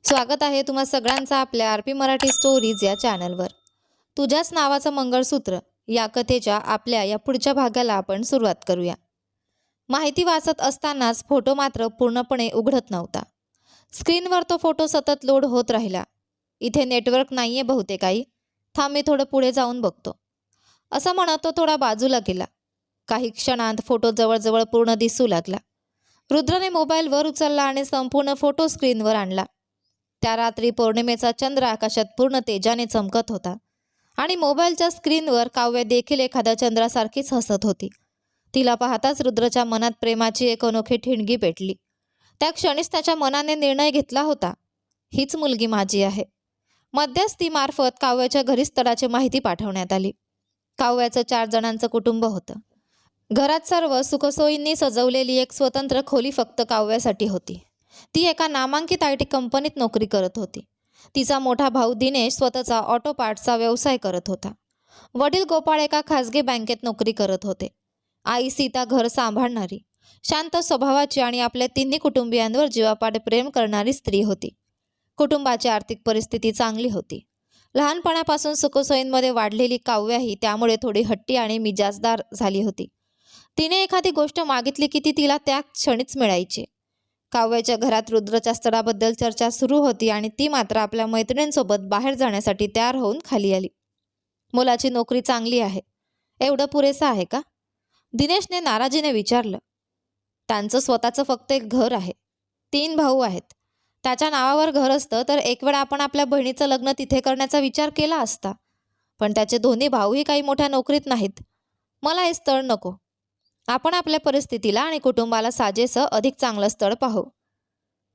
स्वागत आहे तुम्हा सगळ्यांचं आपल्या आर पी मराठी स्टोरीज या चॅनलवर. तुझ्याच नावाचं मंगळसूत्र या कथेच्या आपल्या या पुढच्या भागाला आपण सुरुवात करूया. माहिती वाचत असतानाच फोटो मात्र पूर्णपणे उघडत नव्हता. स्क्रीनवर तो फोटो सतत लोड होत राहिला. इथे नेटवर्क नाहीये बहुतेक आई, थांब मी थोडं पुढे जाऊन बघतो, असं म्हणत तो थोडा बाजूला गेला. काही क्षणांत फोटो जवळजवळ पूर्ण दिसू लागला. रुद्रने मोबाईल वर उचलला आणि संपूर्ण फोटो स्क्रीनवर आणला. त्या रात्री पौर्णिमेचा चंद्र आकाशात पूर्ण तेजाने चमकत होता आणि मोबाईलच्या स्क्रीनवर काव्य देखील एखाद्या चंद्रासारखीच हसत होती. तिला पाहताच रुद्रच्या मनात प्रेमाची एक अनोखी ठिणगी पेटली. त्या क्षणीच त्याच्या मनाने निर्णय घेतला होता, हीच मुलगी माझी आहे. मध्यस्थीमार्फत काव्याच्या घरी स्थळाची माहिती पाठवण्यात आली. काव्याचं 4 जणांचं कुटुंब होतं. घरात सर्व सुखसोयींनी सजवलेली एक स्वतंत्र खोली फक्त काव्यासाठी होती. ती एका नामांकित IT कंपनीत नोकरी करत होती. तिचा मोठा भाऊ दिनेश स्वतःचा ऑटो पार्ट्सचा व्यवसाय करत होता. वडील गोपाळ एका खासगी बँकेत नोकरी करत होते. आई सीता घर सांभाळणारी, शांत स्वभावाची आणि आपल्या तिन्ही कुटुंबियांवर जीवापाड प्रेम करणारी स्त्री होती. कुटुंबाची आर्थिक परिस्थिती चांगली होती. लहानपणापासून सुखसोयींमध्ये वाढलेली काव्याही त्यामुळे थोडी हट्टी आणि मिजाजदार झाली होती. तिने एखादी गोष्ट मागितली की ती तिला त्या क्षणीच मिळायची. काव्याच्या घरात रुद्रच्या स्थळाबद्दल चर्चा सुरू होती आणि ती मात्र आपल्या मैत्रिणींसोबत बाहेर जाण्यासाठी तयार होऊन खाली आली. मुलाची नोकरी चांगली आहे, एवढं पुरेसं आहे का? दिनेशने नाराजीने विचारलं. त्यांचं स्वतःचं फक्त एक घर आहे. 3 भाऊ आहेत. त्याच्या नावावर घर असतं तर एक वेळ आपण आपल्या बहिणीचं लग्न तिथे करण्याचा विचार केला असता. पण त्याचे दोन्ही भाऊही काही मोठ्या नोकरीत नाहीत. मला हे स्थळ नको. आपण आपल्या परिस्थितीला आणि कुटुंबाला साजेसं अधिक चांगलं स्थळ पाहू.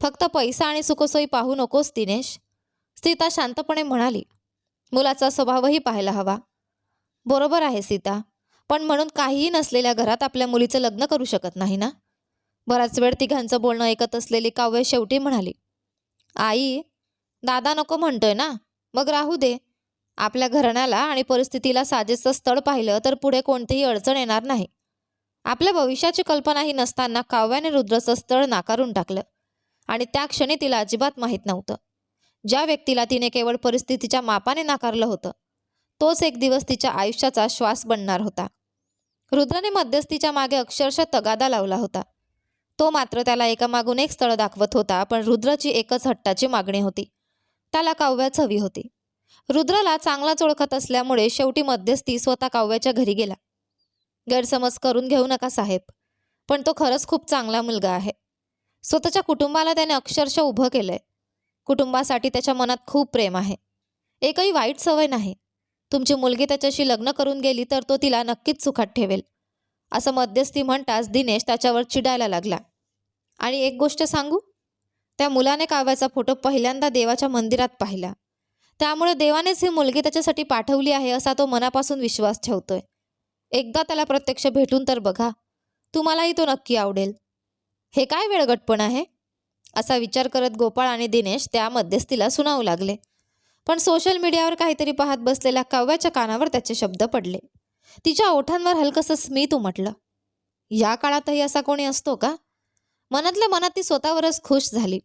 फक्त पैसा आणि सुखसोयी पाहू नकोस दिनेश, सीता शांतपणे म्हणाली. मुलाचा स्वभावही पाहायला हवा. बरोबर आहे सीता, पण म्हणून काहीही नसलेल्या घरात आपल्या मुलीचं लग्न करू शकत नाही ना? बराच वेळ तिघांचं बोलणं ऐकत असलेली काव्य शेवटी म्हणाली. आई, दादा नको म्हणतोय ना, मग राहू दे. आपल्या घराण्याला आणि परिस्थितीला साजेसं स्थळ पाहिलं तर पुढे कोणतीही अडचण येणार नाही. आपल्या भविष्याची कल्पनाही नसताना काव्याने रुद्रचं स्थळ नाकारून टाकलं आणि त्या क्षणी तिला अजिबात माहीत नव्हतं. ज्या व्यक्तीला तिने केवळ परिस्थितीच्या मापाने नाकारलं होतं, तोच एक दिवस तिच्या आयुष्याचा श्वास बनणार होता. रुद्रने मध्यस्थीच्या मागे अक्षरशः तगादा लावला होता. तो मात्र त्याला एकामागून एक स्थळ दाखवत होता, पण रुद्रची एकच हट्टाची मागणी होती. त्याला काव्याच हवी होती. रुद्रला चांगलाच ओळखत असल्यामुळे शेवटी मध्यस्थी स्वतः काव्याच्या घरी गेला. गैरसमज करून घेऊ नका साहेब, पण तो खरंच खूप चांगला मुलगा आहे. स्वतःच्या कुटुंबाला त्याने अक्षरशः उभं केलंय. कुटुंबासाठी त्याच्या मनात खूप प्रेम आहे. एकही वाईट सवय नाही. तुमची मुलगी त्याच्याशी लग्न करून गेली तर तो तिला नक्कीच सुखात ठेवेल, असं मध्यस्थी म्हणताच दिनेश त्याच्यावर चिडायला लागला. आणि एक गोष्ट सांगू, त्या मुलाने काव्याचा फोटो पहिल्यांदा देवाच्या मंदिरात पाहिला. त्यामुळे देवानेच ही मुलगी त्याच्यासाठी पाठवली आहे असा तो मनापासून विश्वास ठेवतोय. एकदा त्याला प्रत्यक्ष भेटून तर बघा, तुम्हालाही तो नक्की आवडेल. हे काय वेळगटपण आहे, असा विचार करत गोपाळ आणि दिनेश त्या मध्यस्थीला सुनावू लागले. पण सोशल मीडियावर काहीतरी पाहत बसलेल्या काव्याच्या कानावर त्याचे शब्द पडले. तिच्या ओठांवर हलकंसं स्मित उमटलं. या काळातही असा कोणी असतो का? मनातल्या मनात ती स्वतःवरच खुश झाली.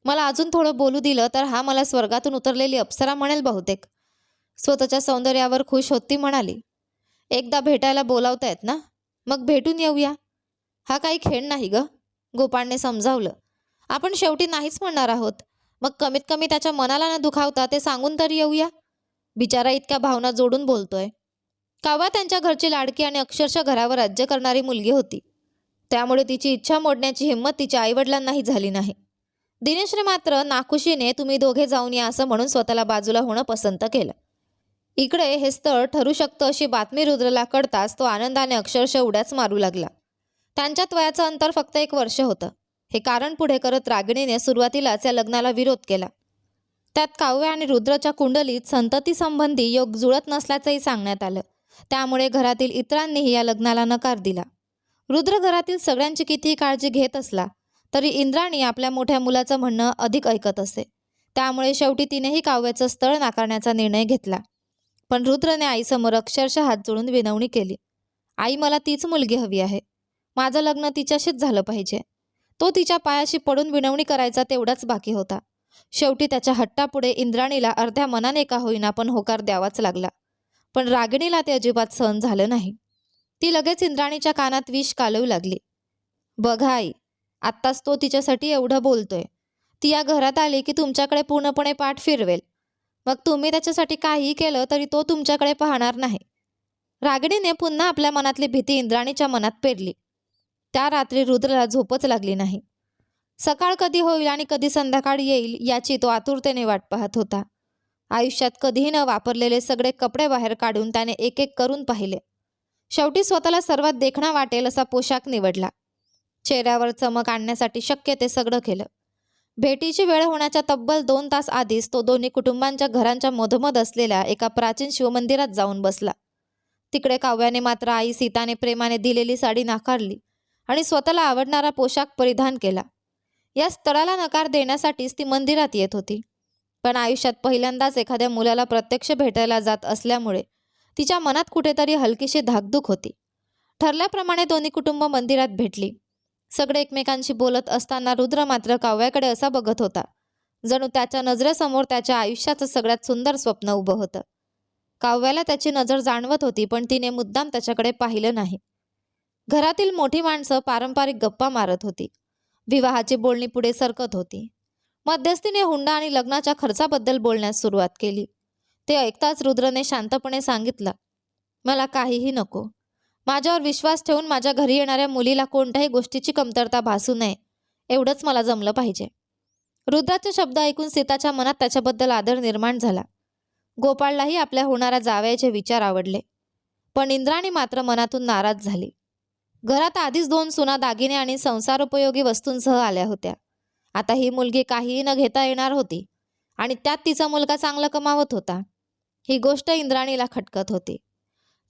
मला अजून थोडं बोलू दिलं तर हा मला स्वर्गातून उतरलेली अप्सरा म्हणेल बहुतेक. स्वतःच्या सौंदर्यावर खुश होत ती म्हणाली. एकदा भेटायला बोलावतायत ना, मग भेटून येऊया. हा काही खेळ नाही ग, गोपाळने समजावलं. आपण शेवटी नाहीच म्हणणार आहोत, मग कमीत कमी त्याच्या मनाला न दुखावता ते सांगून तरी येऊया. बिचारा इतक्या भावना जोडून बोलतोय. काव्या त्यांच्या घरची लाडकी आणि अक्षरशः घरावर राज्य करणारी मुलगी होती. त्यामुळे तिची इच्छा मोडण्याची हिंमत तिच्या आईवडिलांनाही झाली नाही. दिनेशने मात्र नाखुशीने तुम्ही दोघे जाऊन या असं म्हणून स्वतःला बाजूला होणं पसंत केलं. इकडे हे स्थळ ठरू शकतं अशी बातमी रुद्रला कळताच तो आनंदाने अक्षरशः उड्याच मारू लागला. त्यांच्यात वयाचं अंतर फक्त 1 वर्ष होतं. हे कारण पुढे करत रागिणीने सुरुवातीलाच या लग्नाला विरोध केला. त्यात काव्य आणि रुद्रच्या कुंडलीत संतती संबंधी योग जुळत नसल्याचंही सांगण्यात आलं. त्यामुळे घरातील इतरांनीही या लग्नाला नकार दिला. रुद्र घरातील सगळ्यांची कितीही काळजी घेत असला तरी इंद्राणी आपल्या मोठ्या मुलाचं म्हणणं अधिक ऐकत असे. त्यामुळे शेवटी तिनेही काव्याचं स्थळ नाकारण्याचा निर्णय घेतला. पण रुद्रने आईसमोर अक्षरशः हात जोडून विनवणी केली. आई, मला तीच मुलगी हवी आहे. माझं लग्न तिच्याशीच झालं पाहिजे. तो तिच्या पायाशी पडून विनवणी करायचा तेवढाच बाकी होता. शेवटी त्याच्या हट्टापुढे इंद्राणीला अर्ध्या मनाने का होईना पण होकार द्यावाच लागला. पण रागिणीला ते अजिबात सहन झालं नाही. ती लगेच इंद्राणीच्या कानात विष कालवू लागली. बघा आई, आत्ताच तो तिच्यासाठी एवढं बोलतोय. ती या घरात आली की तुमच्याकडे पूर्णपणे पाठ फिरवेल. मग तुम्ही त्याच्यासाठी काहीही केलं तरी तो तुमच्याकडे पाहणार नाही. रागिणीने पुन्हा आपल्या मनातली भीती इंद्राणीच्या मनात पेरली. त्या रात्री रुद्रला झोपच लागली नाही. सकाळ कधी होईल आणि कधी संध्याकाळ येईल याची तो आतुरतेने वाट पाहत होता. आयुष्यात कधीही न वापरलेले सगळे कपडे बाहेर काढून त्याने एक एक करून पाहिले. शेवटी स्वतःला सर्वात देखणा वाटेल असा पोशाख निवडला. चेहऱ्यावर चमक आणण्यासाठी शक्य ते सगळं केलं. भेटीची वेळ होण्याच्या तब्बल 2 तास आधीच तो दोन्ही कुटुंबांच्या घरांच्या मधोमध असलेल्या एका प्राचीन शिवमंदिरात जाऊन बसला. तिकडे काव्याने मात्र आई सीताने प्रेमाने दिलेली साडी नाकारली आणि स्वतःला आवडणारा पोशाख परिधान केला. या स्थळाला नकार देण्यासाठीच ती मंदिरात येत होती. पण आयुष्यात पहिल्यांदाच एखाद्या मुलाला प्रत्यक्ष भेटायला जात असल्यामुळे तिच्या मनात कुठेतरी हलकीशी धाकधूक होती. ठरल्याप्रमाणे दोन्ही कुटुंब मंदिरात भेटली. सगळे एकमेकांशी बोलत असताना रुद्र मात्र काव्याकडे असा बघत होता जणू त्याच्या नजरेसमोर त्याच्या आयुष्याचं सगळ्यात सुंदर स्वप्न उभं होतं. काव्याला त्याची नजर जाणवत होती पण तिने मुद्दाम त्याच्याकडे पाहिलं नाही. घरातील मोठी माणसं पारंपरिक गप्पा मारत होती. विवाहाची बोलणी पुढे सरकत होती. मध्यस्थीने हुंडा आणि लग्नाच्या खर्चाबद्दल बोलण्यास सुरुवात केली. ते ऐकताच रुद्रने शांतपणे सांगितलं, मला काहीही नको. माझ्यावर विश्वास ठेवून माझ्या घरी येणाऱ्या मुलीला कोणत्याही गोष्टीची कमतरता भासू नये एवढंच मला जमलं पाहिजे. रुद्राचे शब्द ऐकून सीताच्या मनात त्याच्याबद्दल आदर निर्माण झाला. गोपाळलाही आपल्या होणाऱ्या जावयाचे विचार आवडले. पण इंद्राणी मात्र मनातून नाराज झाली. घरात आधीच 2 सुना दागिने आणि संसारोपयोगी वस्तूंसह आल्या होत्या. आता ही मुलगी काहीही न घेता येणार होती आणि त्यात तिचा मुलगा चांगला कमावत होता. ही गोष्ट इंद्राणीला खटकत होती.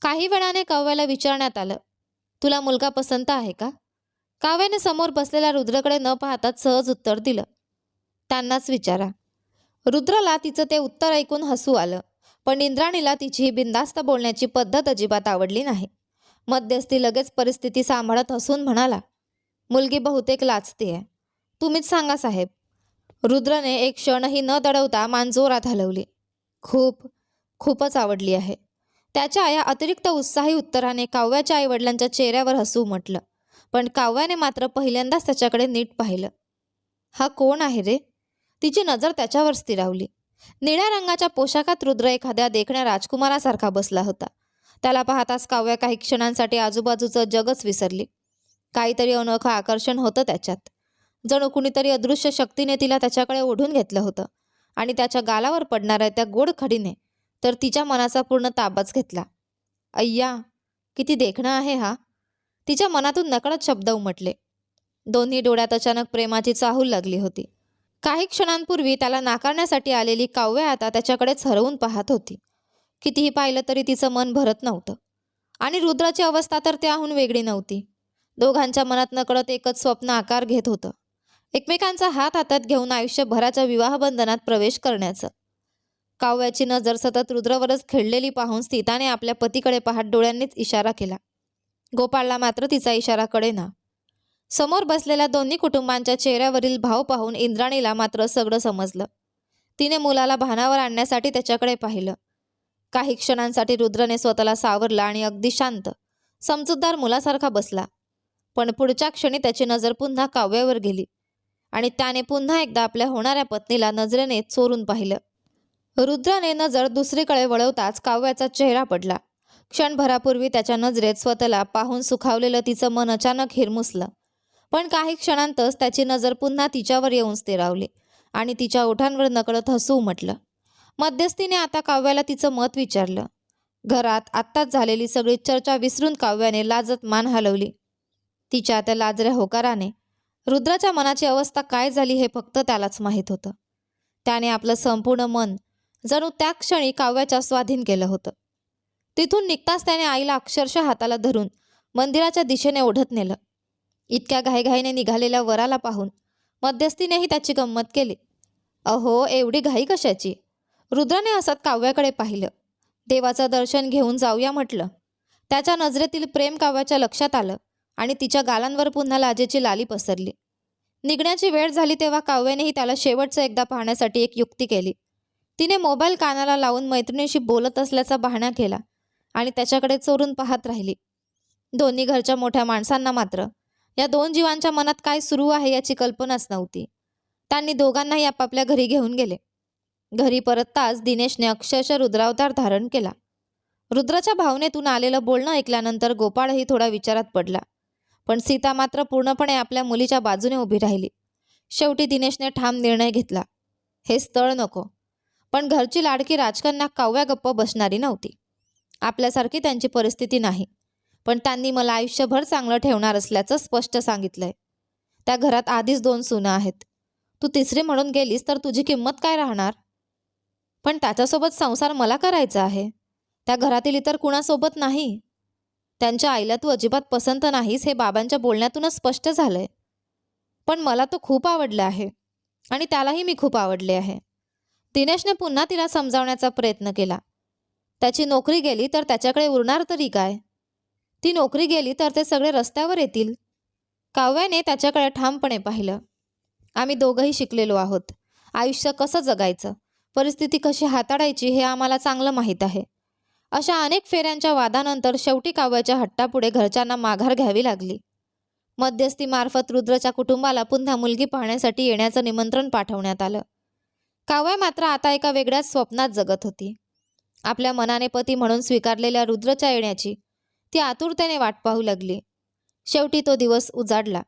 काही वेळाने काव्याला विचारण्यात आलं, तुला मुलगा पसंत आहे का? काव्याने समोर बसलेल्या रुद्रकडे न पाहताच सहज उत्तर दिलं, त्यांनाच विचारा. रुद्रला तिचं ते उत्तर ऐकून हसू आलं. पण इंद्राणीला तिची ही बिनधास्त बोलण्याची पद्धत अजिबात आवडली नाही. मध्यस्थी लगेच परिस्थिती सांभाळत हसून म्हणाला, मुलगी बहुतेक लाजते आहे. तुम्हीच सांगा साहेब. रुद्रने एक क्षणही न दडवता मान जोरात हलवली. खूपच आवडली आहे. त्याच्या या अतिरिक्त उत्साही उत्तराने काव्याच्या आईवडिलांच्या चेहऱ्यावर हसू उमटलं. पण काव्याने मात्र पहिल्यांदाच त्याच्याकडे नीट पाहिलं. हा कोण आहे रे? तिची नजर त्याच्यावर स्थिरावली. निळ्या रंगाच्या पोशाखात रुद्र एखाद्या देखण्या राजकुमारासारखा बसला होता. त्याला पाहताच काव्या काही क्षणांसाठी आजूबाजूचं जगच विसरली. काहीतरी अनोखं आकर्षण होतं त्याच्यात. जणू कुणीतरी अदृश्य शक्तीने तिला त्याच्याकडे ओढून घेतलं होतं आणि त्याच्या गालावर पडणाऱ्या त्या गोड खडीने तर तिच्या मनाचा पूर्ण ताबाच घेतला. अय्या, किती देखणं आहे हा. तिच्या मनातून नकळत शब्द उमटले. दोन्ही डोळ्यात अचानक प्रेमाची चाहूल लागली होती. काही क्षणांपूर्वी त्याला नाकारण्यासाठी आलेली काव्या आता त्याच्याकडेच हरवून पाहत होती. कितीही पाहिलं तरी तिचं मन भरत नव्हतं. आणि रुद्राची अवस्था तर त्याहून वेगळी नव्हती. दोघांच्या मनात नकळत एकच स्वप्न आकार घेत होतं, एकमेकांचा हात हातात घेऊन आयुष्यभराच्या विवाहबंधनात प्रवेश करण्याचं. काव्याची नजर सतत रुद्रवरच खेळलेली पाहून सीताने आपल्या पतीकडे पाहत डोळ्यांनीच इशारा केला. गोपाळला मात्र तिचा इशारा कळेना. समोर बसलेल्या दोन्ही कुटुंबांच्या चेहऱ्यावरील भाव पाहून इंद्राणीला मात्र सगळं समजलं. तिने मुलाला भानावर आणण्यासाठी त्याच्याकडे पाहिलं. काही क्षणांसाठी रुद्रने स्वतःला सावरला आणि अगदी शांत, समजूतदार मुलासारखा बसला. पण पुढच्या क्षणी त्याची नजर पुन्हा काव्यावर गेली आणि त्याने पुन्हा एकदा आपल्या होणाऱ्या पत्नीला नजरेने चोरून पाहिलं. रुद्राने नजर दुसरीकडे वळवताच काव्याचा चेहरा पडला. क्षणभरापूर्वी त्याच्या नजरेत स्वतःला पाहून सुखावलेलं तिचं मन अचानक हिरमुसलं. पण काही क्षणांतच त्याची नजर पुन्हा तिच्यावर येऊन स्थिरावली आणि तिच्या ओठांवर नकळत हसू उमटलं. मध्यस्थीने आता काव्याला तिचं मत विचारलं. घरात आत्ताच झालेली सगळी चर्चा विसरून काव्याने लाजत मान हलवली. तिच्या त्या लाजऱ्या होकाराने रुद्राच्या मनाची अवस्था काय झाली हे फक्त त्यालाच माहीत होतं. त्याने आपलं संपूर्ण मन जणू त्या क्षणी काव्याच्या स्वाधीन केलं होतं. तिथून निघताच त्याने आईला अक्षरशः हाताला धरून मंदिराच्या दिशेने ओढत नेलं. इतक्या घाईघाईने निघालेल्या वराला पाहून मध्यस्थीनेही त्याची गंमत केली. अहो, एवढी घाई कशाची? रुद्राने हसत काव्याकडे पाहिलं. देवाचं दर्शन घेऊन जाऊया म्हटलं. त्याच्या नजरेतील प्रेम काव्याच्या लक्षात आलं आणि तिच्या गालांवर पुन्हा लाजेची लाली पसरली. निघण्याची वेळ झाली तेव्हा काव्यानेही त्याला शेवटचं एकदा पाहण्यासाठी एक युक्ती केली. तिने मोबाईल कानाला लावून मैत्रिणीशी बोलत असल्याचा बहाणा केला आणि त्याच्याकडे चोरून पाहत राहिली. दोन्ही घरच्या मोठ्या माणसांना मात्र या दोन जीवांच्या मनात काय सुरू आहे याची कल्पनाच नव्हती. त्यांनी दोघांनाही आपापल्या घरी घेऊन गेले. घरी परतताच दिनेशने अक्षरशः रुद्रावतार धारण केला. रुद्राच्या भावनेतून आलेलं बोलणं ऐकल्यानंतर गोपाळही थोडा विचारात पडला. पण सीता मात्र पूर्णपणे आपल्या मुलीच्या बाजूने उभी राहिली. शेवटी दिनेशने ठाम निर्णय घेतला. हे स्थळ नको, पण घरची लाडकी राजकन्या काव्या गप्प बसणारी नव्हती. आपल्यासारखी त्यांची परिस्थिती नाही, पण त्यांनी मला आयुष्यभर चांगलं ठेवणार असल्याचं स्पष्ट सांगितलंय. त्या घरात आधीच 2 सुना आहेत. तू तिसरी म्हणून गेलीस तर तुझी किंमत काय राहणार? पण त्याच्यासोबत संसार मला करायचा आहे, त्या घरातील इतर कुणासोबत नाही. त्यांच्या आईला तू अजिबात पसंत नाहीस हे बाबांच्या बोलण्यातूनच स्पष्ट झालंय. पण मला तो खूप आवडला आहे आणि त्यालाही मी खूप आवडले आहे. दिनेशने पुन्हा तिला समजावण्याचा प्रयत्न केला. त्याची नोकरी गेली तर त्याच्याकडे उरणार तरी काय? ती नोकरी गेली तर ते सगळे रस्त्यावर येतील. काव्याने त्याच्याकडे ठामपणे पाहिलं. आम्ही दोघंही शिकलेलो आहोत. आयुष्य कसं जगायचं, परिस्थिती कशी हाताळायची हे आम्हाला चांगलं माहीत आहे. अशा अनेक फेऱ्यांच्या वादानंतर शेवटी काव्याच्या हट्टापुढे घरच्यांना माघार घ्यावी लागली. मध्यस्थीमार्फत रुद्रच्या कुटुंबाला पुन्हा मुलगी पाहण्यासाठी येण्याचं निमंत्रण पाठवण्यात आलं. काव्या मात्र आता एका वेगळ्याच स्वप्नात जगत होती. आपल्या मनाने पती म्हणून स्वीकारलेल्या रुद्रच्या येण्याची ती आतुरतेने वाट पाहू लागली. शेवटी तो दिवस उजाडला.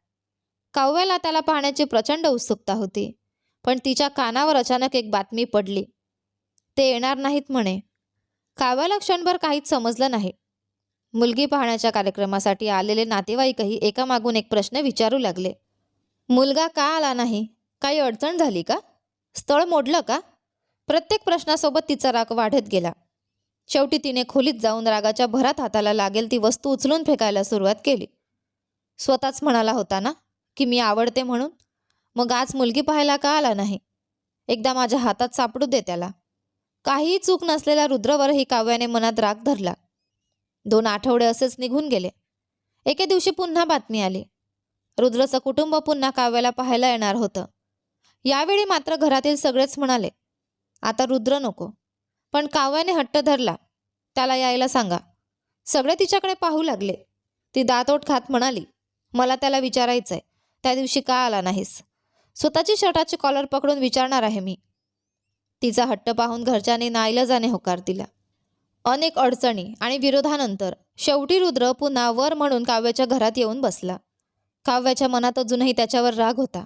काव्याला त्याला पाहण्याची प्रचंड उत्सुकता होती, पण तिच्या कानावर अचानक एक बातमी पडली. ते येणार नाहीत म्हणे. काव्याला क्षणभर काहीच समजलं नाही. मुलगी पाहण्याच्या कार्यक्रमासाठी आलेले नातेवाईकही एकामागून एक प्रश्न विचारू लागले. मुलगा का आला नाही? काही अडचण झाली का? स्थळ मोडलं का? प्रत्येक प्रश्नासोबत तिचा राग वाढत गेला. शेवटी तिने खोलीत जाऊन रागाच्या भरात हाताला लागेल ती वस्तू उचलून फेकायला सुरुवात केली. स्वतःच म्हणाला होता ना की मी आवडते म्हणून, मग आज मुलगी पाहायला का आला नाही? एकदा माझ्या हातात सापडू दे त्याला. काहीही चूक नसलेल्या रुद्रवरही काव्याने मनात राग धरला. 2 आठवडे असेच निघून गेले. एके दिवशी पुन्हा बातमी आली. रुद्रचं कुटुंब पुन्हा काव्याला पाहायला येणार होतं. यावेळी मात्र घरातील सगळेच म्हणाले, आता रुद्र नको. पण काव्याने हट्ट धरला. त्याला यायला सांगा. सगळे तिच्याकडे पाहू लागले. ती दातोट खात म्हणाली, मला त्याला विचारायचंय, त्या दिवशी का आला नाहीस? स्वतःची शर्टाची कॉलर पकडून विचारणार आहे मी. तिचा हट्ट पाहून घरच्यांनी नाईलाजाने होकार दिला. अनेक अडचणी आणि विरोधानंतर शेवटी रुद्र पुन्हा वर म्हणून काव्याच्या घरात येऊन बसला. काव्याच्या मनात अजूनही त्याच्यावर राग होता,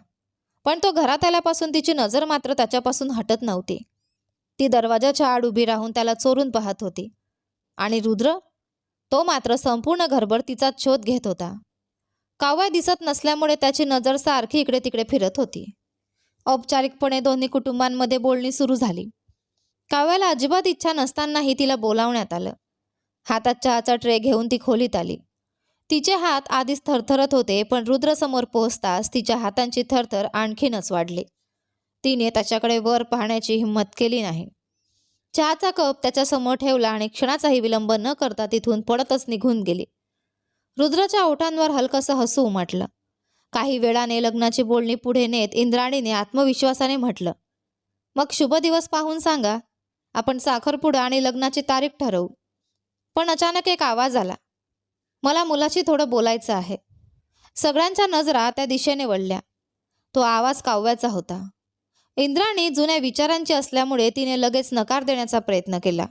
पण तो घरात आल्यापासून तिची नजर मात्र त्याच्यापासून हटत नव्हती. ती दरवाजाच्या आड उभी राहून त्याला चोरून पाहत होती. आणि रुद्र, तो मात्र संपूर्ण घरभर तिचाच शोध घेत होता. काव्या दिसत नसल्यामुळे त्याची नजर सारखी इकडे तिकडे फिरत होती. औपचारिकपणे दोन्ही कुटुंबांमध्ये बोलणी सुरू झाली. काव्याला अजिबात इच्छा नसतानाही तिला बोलावण्यात आलं. हातात चहाचा ट्रे घेऊन ती खोलीत आली. तिचे हात आधीच थरथरत होते, पण रुद्रसमोर पोहोचताच तिच्या हातांची थरथर आणखीनच वाढली. तिने त्याच्याकडे वर पाहण्याची हिंमत केली नाही. चहाचा कप त्याच्यासमोर ठेवला आणि क्षणाचाही विलंब न करता तिथून पळतच निघून गेली. रुद्राच्या ओठांवर हलकंसं हसू उमटलं. काही वेळाने लग्नाची बोलणी पुढे नेत इंद्राणीने आत्मविश्वासाने म्हटलं, मग शुभ दिवस पाहून सांगा. आपण साखरपुडा आणि लग्नाची तारीख ठरवू. पण अचानक एक आवाज आला. मला मुलाशी थोडं बोलायचं आहे. सगळ्यांच्या नजरा त्या दिशेने वळल्या. तो आवाज काव्याचा होता. इंद्राणी जुन्या विचारांची असल्यामुळे तिने लगेच नकार देण्याचा प्रयत्न केला.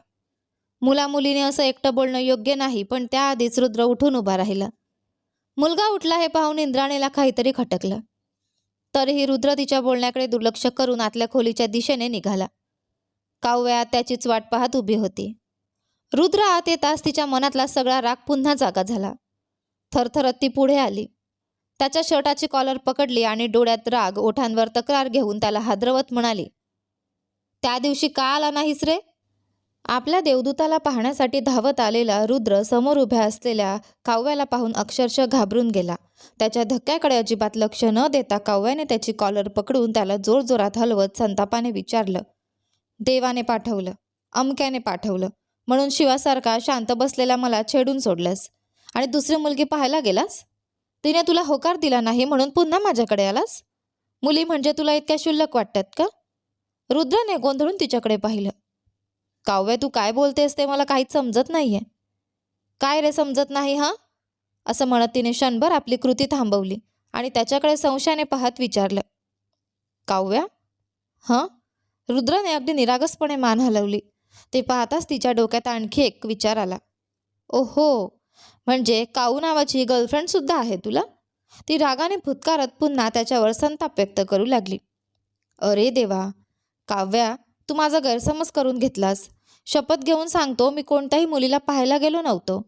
मुलामुलीने असं एकटं बोलणं योग्य नाही, पण त्याआधीच रुद्र उठून उभा राहिला. मुलगा उठला हे पाहून इंद्राणीला काहीतरी खटकलं. तरीही रुद्र तिच्या बोलण्याकडे दुर्लक्ष करून आतल्या खोलीच्या दिशेने निघाला. काव्या त्याचीच वाट पाहत उभी होती. रुद्र आत येताच तिच्या मनातला सगळा राग पुन्हा जागा झाला. थरथरत ती पुढे आली. त्याच्या शर्टाची कॉलर पकडली आणि डोळ्यात राग, ओठांवर तक्रार घेऊन त्याला हादरवत म्हणाली, त्या दिवशी का आला नाहीस रे? आपल्या देवदूताला पाहण्यासाठी धावत आलेला रुद्र समोर उभ्या असलेल्या काव्याला पाहून अक्षरशः घाबरून गेला. त्याच्या धक्क्याकडे अजिबात लक्ष न देता काव्याने त्याची कॉलर पकडून त्याला जोरजोरात हलवत संतापाने विचारलं, देवाने पाठवलं, अमक्याने पाठवलं म्हणून शिवासारखा शांत बसलेला मला छेडून सोडलंस आणि दुसरी मुलगी पाहायला गेलास? तिने तुला होकार दिला नाही म्हणून पुन्हा माझ्याकडे आलास? मुली म्हणजे तुला इतक्या क्षुल्लक वाटतात का? रुद्राने गोंधळून तिच्याकडे पाहिलं. काव्या, तू काय बोलतेस ते मला काहीच समजत नाहीये. काय रे समजत नाही हा? असं म्हणत तिने क्षणभर आपली कृती थांबवली आणि त्याच्याकडे संशयाने पाहत विचारलं. काव्या? हं? रुद्राने अगदी निरागसपणे मान हलवली. ते पाहताच तिच्या डोक्यात आणखी एक विचार आला. ओहो, म्हणजे काऊ नावाची गर्लफ्रेंड सुद्धा आहे तुला? ती रागाने फुत्कारत पुन्हा त्याच्यावर संताप व्यक्त करू लागली. अरे देवा! काव्या, तू माझा गैरसमज करून घेतलास. शपथ घेऊन सांगतो, मी कोणत्याही मुलीला पाहायला गेलो नव्हतो.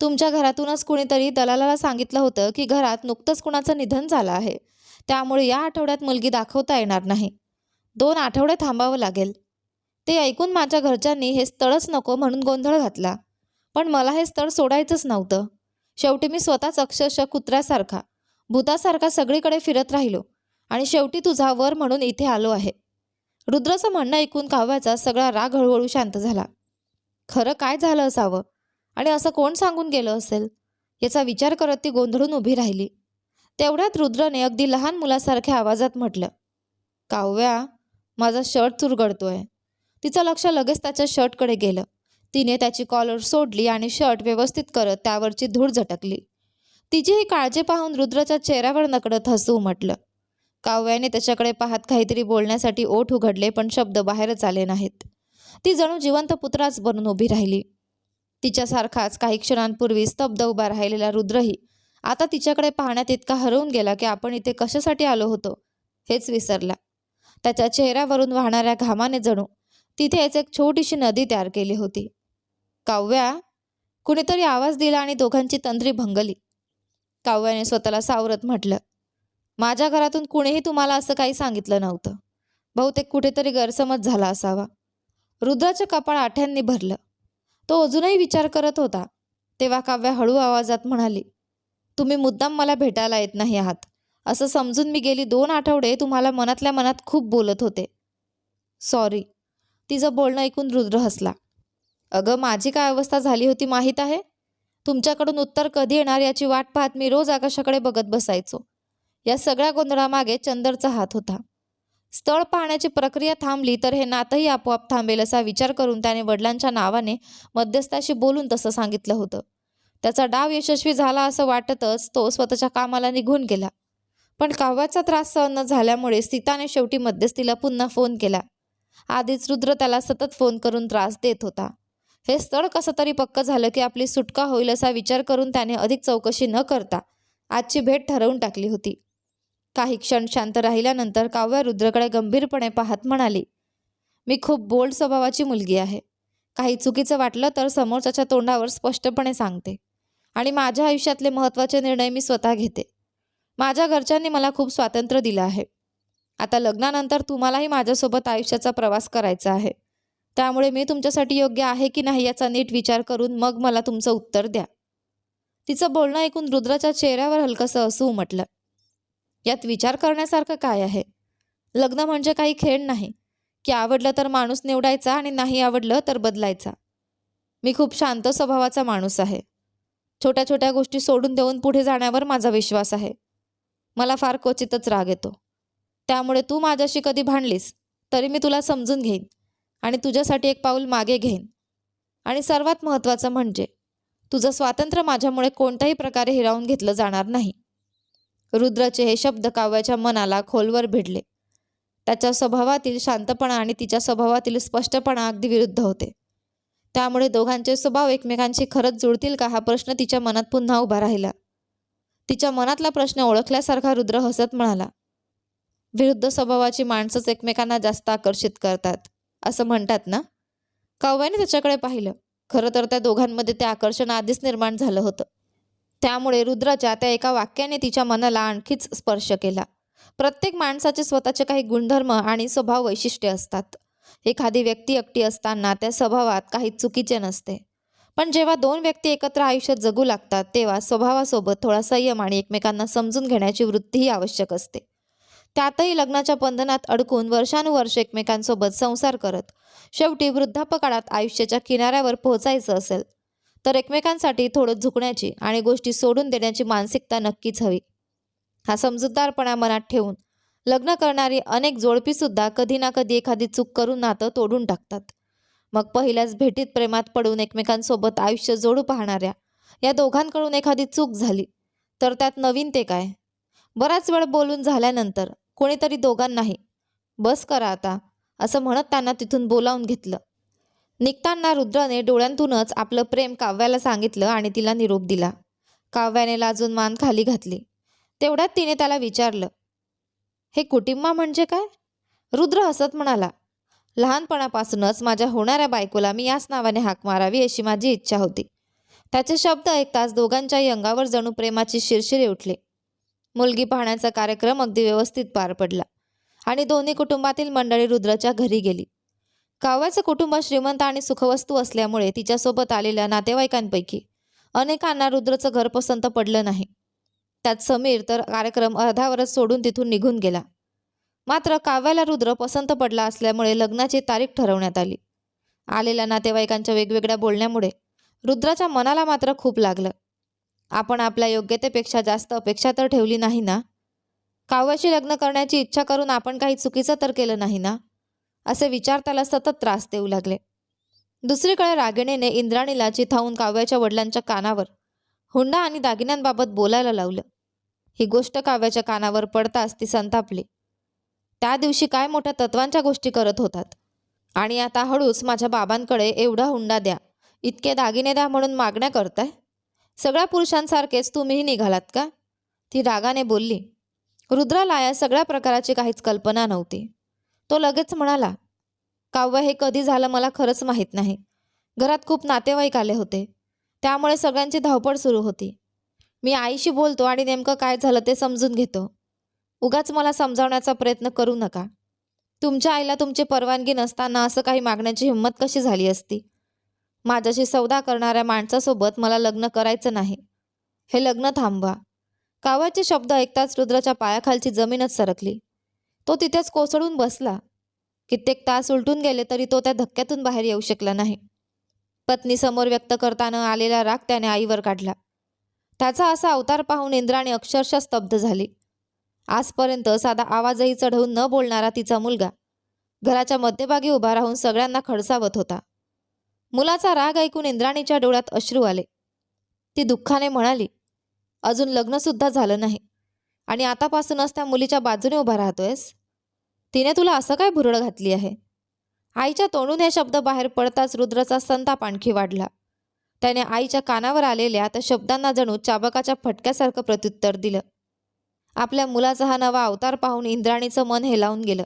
तुमच्या घरातूनच कुणीतरी दलालाला सांगितलं होतं की घरात नुकतंच कुणाचं निधन झालं आहे. त्यामुळे या आठवड्यात मुलगी दाखवता येणार नाही. 2 आठवडे थांबावं लागेल. ते ऐकून माझ्या घरच्यांनी हे स्थळच नको म्हणून गोंधळ घातला. पण मला हे स्थळ सोडायचंच नव्हतं. शेवटी मी स्वतःच अक्षरशः कुत्र्यासारखा, भूतासारखा सगळीकडे फिरत राहिलो आणि शेवटी तुझा वर म्हणून इथे आलो आहे. रुद्राचं म्हणणं ऐकून काव्याचा सगळा राग हळूहळू शांत झाला. खरं काय झालं असावं आणि असं कोण सांगून गेलं असेल, याचा विचार करत ती गोंधळून उभी राहिली. तेवढ्यात रुद्राने अगदी लहान मुलासारख्या आवाजात म्हटलं. काव्या, माझा शर्ट चुरगळतोय. तिचं लक्ष लगेच त्याच्या शर्टकडे गेलं. तिने त्याची कॉलर सोडली आणि शर्ट व्यवस्थित करत त्यावरची धूळ झटकली. तिची ही काळजी पाहून रुद्राच्या चेहऱ्यावर नकळत हसू उमटलं. काव्याने त्याच्याकडे पाहत काहीतरी बोलण्यासाठी ओठ उघडले, पण शब्द बाहेरच आले नाहीत. ती जणू जिवंत पुत्राच बनून उभी राहिली. तिच्यासारखाच काही क्षणांपूर्वी स्तब्ध उभा राहिलेला रुद्रही आता तिच्याकडे पाहण्यात इतका हरवून गेला की आपण इथे कशासाठी आलो होतो हेच विसरला. त्याच्या चेहऱ्यावरून वाहणाऱ्या घामाने जणू तिथेच एक छोटीशी नदी तयार केली होती. काव्या, कुणीतरी आवाज दिला आणि दोघांची तंद्री भंगली. काव्याने स्वतःला सावरत म्हटलं. माझ्या घरातून कुणीही तुम्हाला असं काही सांगितलं नव्हतं. बहुतेक कुठेतरी गैरसमज झाला असावा. रुद्राचं कपाळ आठ्यांनी भरलं. तो अजूनही विचार करत होता. तेव्हा काव्या हळू आवाजात म्हणाली. तुम्ही मुद्दाम मला भेटायला येत नाही आहात असं समजून मी गेली 2 आठवडे तुम्हाला मनातल्या मनात खूप बोलत होते. सॉरी. तिचं बोलणं ऐकून रुद्र हसला. अगं, माझी काय अवस्था झाली होती माहीत आहे? तुमच्याकडून उत्तर कधी येणार याची वाट पाहत मी रोज आकाशाकडे बघत बसायचो. या सगळ्या गोंधळामागे चंदरचा हात होता. स्थळ पाहण्याची प्रक्रिया थांबली तर हे नातंही आपोआप थांबेल असा विचार करून त्याने वडिलांच्या नावाने मध्यस्थाशी बोलून तसं सांगितलं होतं. त्याचा डाव यशस्वी झाला असं वाटतच तो स्वतःच्या कामाला निघून गेला. पण काव्याचा त्रास सहन न झाल्यामुळे सीताने शेवटी मध्यस्थीला पुन्हा फोन केला. आधीच रुद्र त्याला सतत फोन करून त्रास देत होता. हे स्थळ कसं तरी पक्क झालं की आपली सुटका होईल असा विचार करून त्याने अधिक चौकशी न करता आजची भेट ठरवून टाकली होती. काही क्षण शांत राहिल्यानंतर काव्या रुद्रकडे गंभीरपणे पाहत म्हणाली. मी खूप बोल्ड स्वभावाची मुलगी आहे. काही चुकीचं वाटलं तर समोरच्याच्या तोंडावर स्पष्टपणे सांगते आणि माझ्या आयुष्यातले महत्त्वाचे निर्णय मी स्वतः घेते. माझ्या घरच्यांनी मला खूप स्वातंत्र्य दिलं आहे. आता लग्नानंतर तुम्हालाही माझ्यासोबत आयुष्याचा प्रवास करायचा आहे. त्यामुळे मी तुमच्यासाठी योग्य आहे की नाही याचा नीट विचार करून मग मला तुमचं उत्तर द्या. तिचं बोलणं ऐकून रुद्राच्या चेहऱ्यावर हलकंसं हसू उमटलं. यात विचार करण्यासारखं काय आहे? लग्न म्हणजे काही खेळ नाही की आवडलं तर माणूस निवडायचा आणि नाही आवडलं तर बदलायचा. मी खूप शांत स्वभावाचा माणूस आहे. छोट्या छोट्या गोष्टी सोडून देऊन पुढे जाण्यावर माझा विश्वास आहे. मला फार क्वचितच राग येतो. त्यामुळे तू माझ्याशी कधी भांडलीस तरी मी तुला समजून घेईन आणि तुझ्यासाठी एक पाऊल मागे घेईन. आणि सर्वात महत्त्वाचं म्हणजे तुझं स्वातंत्र्य माझ्यामुळे कोणत्याही प्रकारे हिरावून घेतलं जाणार नाही. रुद्राचे हे शब्द काव्याच्या मनाला खोलवर भिडले. त्याच्या स्वभावातील शांतपणा आणि तिच्या स्वभावातील स्पष्टपणा अगदी विरुद्ध होते. त्यामुळे दोघांचे स्वभाव एकमेकांशी खरंच जुळतील का हा प्रश्न तिच्या मनात पुन्हा उभा राहिला. तिच्या मनातला प्रश्न ओळखल्यासारखा रुद्र हसत म्हणाला. विरुद्ध स्वभावाची माणसंच एकमेकांना जास्त आकर्षित करतात असं म्हणतात ना? काव्याने त्याच्याकडे पाहिलं. खरं तर त्या दोघांमध्ये ते आकर्षण आधीच निर्माण झालं होतं. त्यामुळे रुद्राच्या त्या एका वाक्याने तिच्या मनाला आणखीच स्पर्श केला. प्रत्येक माणसाचे स्वतःचे काही गुणधर्म आणि स्वभाव वैशिष्ट्ये असतात. एखादी व्यक्ती एकटी असताना त्या स्वभावात काही चुकीचे नसते. पण जेव्हा 2 व्यक्ती एकत्र आयुष्यात जगू लागतात तेव्हा स्वभावासोबत थोडा संयम आणि एकमेकांना समजून घेण्याची वृत्तीही आवश्यक असते. त्यातही लग्नाच्या बंधनात अडकून वर्षानुवर्ष एकमेकांसोबत संसार करत शेवटी वृद्धापकाळात आयुष्याच्या किनाऱ्यावर पोहोचायचं असेल तर एकमेकांसाठी थोडं झुकण्याची आणि गोष्टी सोडून देण्याची मानसिकता नक्कीच हवी. हा समजूतदारपणा मनात ठेवून लग्न करणारी अनेक जोडपीसुद्धा कधी ना कधी एखादी चूक करून नातं तोडून टाकतात. मग पहिल्याच भेटीत प्रेमात पडून एकमेकांसोबत आयुष्य जोडू पाहणाऱ्या या दोघांकडून एखादी चूक झाली तर त्यात नवीन ते काय? बराच वेळ बोलून झाल्यानंतर कोणीतरी दोघांनाही "बस करा आता" असं म्हणत त्यांना तिथून बोलावून घेतलं. निघताना रुद्राने डोळ्यांतूनच आपलं प्रेम काव्याला सांगितलं आणि तिला निरोप दिला. काव्याने लाजून मान खाली घातली. तेवढ्यात तिने त्याला विचारलं, "हे कुटुंबा म्हणजे काय?" रुद्र हसत म्हणाला, "लहानपणापासूनच माझ्या होणाऱ्या बायकोला मी याच नावाने हाक मारावी अशी माझी इच्छा होती." त्याचे शब्द ऐकताच दोघांच्याही अंगावर जणू प्रेमाची शिरशिरी उठली. मुलगी पाहण्याचा कार्यक्रम अगदी व्यवस्थित पार पडला आणि दोन्ही कुटुंबातील मंडळी रुद्रच्या घरी गेली. काव्याचं कुटुंब श्रीमंत आणि सुखवस्तू असल्यामुळे तिच्यासोबत आलेल्या नातेवाईकांपैकी अनेकांना रुद्रचं घर पसंत पडलं नाही. त्यात समीर तर कार्यक्रम अर्ध्यावरच सोडून तिथून निघून गेला. मात्र काव्याला रुद्र पसंत पडला असल्यामुळे लग्नाची तारीख ठरवण्यात आली. आलेल्या नातेवाईकांच्या वेगवेगळ्या बोलण्यामुळे रुद्राच्या मनाला मात्र खूप लागलं. आपण आपल्या योग्यतेपेक्षा जास्त अपेक्षा तर ठेवली नाही ना? काव्याशी लग्न करण्याची इच्छा करून आपण काही चुकीचं तर केलं नाही ना? असे विचार त्याला सतत त्रास देऊ लागले. दुसरीकडे रागिणीने इंद्राणीला चिथावून काव्याच्या वडिलांच्या कानावर हुंडा आणि दागिन्यांबाबत बोलायला लावलं. ही गोष्ट काव्याच्या कानावर पडताच ती संतापली. त्या दिवशी काय मोठ्या तत्वांच्या गोष्टी करत होतात आणि आता हळूच माझ्या बाबांकडे एवढा हुंडा द्या, इतके दागिने द्या म्हणून मागण्या करताय? सगळ्या पुरुषांसारखेच तुम्हीही निघालात का? ती रागाने बोलली. रुद्राला या सगळ्या प्रकाराची काहीच कल्पना नव्हती. तो लगेच म्हणाला, "काव्य, हे कधी झालं मला खरंच माहीत नाही. घरात खूप नातेवाईक आले होते, त्यामुळे सगळ्यांची धावपळ सुरू होती. मी आईशी बोलतो आणि नेमकं काय झालं ते समजून घेतो. उगाच मला समजावण्याचा प्रयत्न करू नका. तुमच्या आईला तुमची परवानगी नसताना असं काही मागण्याची हिंमत कशी झाली असती? माझ्याशी सौदा करणाऱ्या माणसासोबत मला लग्न करायचं नाही. हे लग्न थांबवा." काव्याचे शब्द ऐकताच रुद्राच्या पायाखालची जमीनच सरकली. तो तिथेच कोसळून बसला. कित्येक तास उलटून गेले तरी तो त्या धक्क्यातून बाहेर येऊ शकला नाही. पत्नीसमोर व्यक्त करताना आलेला राग त्याने आईवर काढला. त्याचा असा अवतार पाहून इंद्राणी अक्षरशः स्तब्ध झाली. आजपर्यंत साधा आवाजही चढवून न बोलणारा तिचा मुलगा घराच्या मध्यभागी उभा राहून सगळ्यांना खडसावत होता. मुलाचा राग ऐकून इंद्राणीच्या डोळ्यात अश्रू आले. ती दुःखाने म्हणाली, "अजून लग्नसुद्धा झालं नाही आणि आतापासूनच त्या मुलीच्या बाजूने उभा राहतोयस? तिने तुला असं काय भुरळ घातली आहे?" आईच्या तोंडून हे शब्द बाहेर पडताच रुद्राचा संताप आणखी वाढला. त्याने आईच्या कानावर आलेल्या त्या शब्दांना जणू चाबकाच्या फटक्यासारखं प्रत्युत्तर दिलं. आपल्या मुलाचा हा नवा अवतार पाहून इंद्राणीचं मन हेलावून गेलं.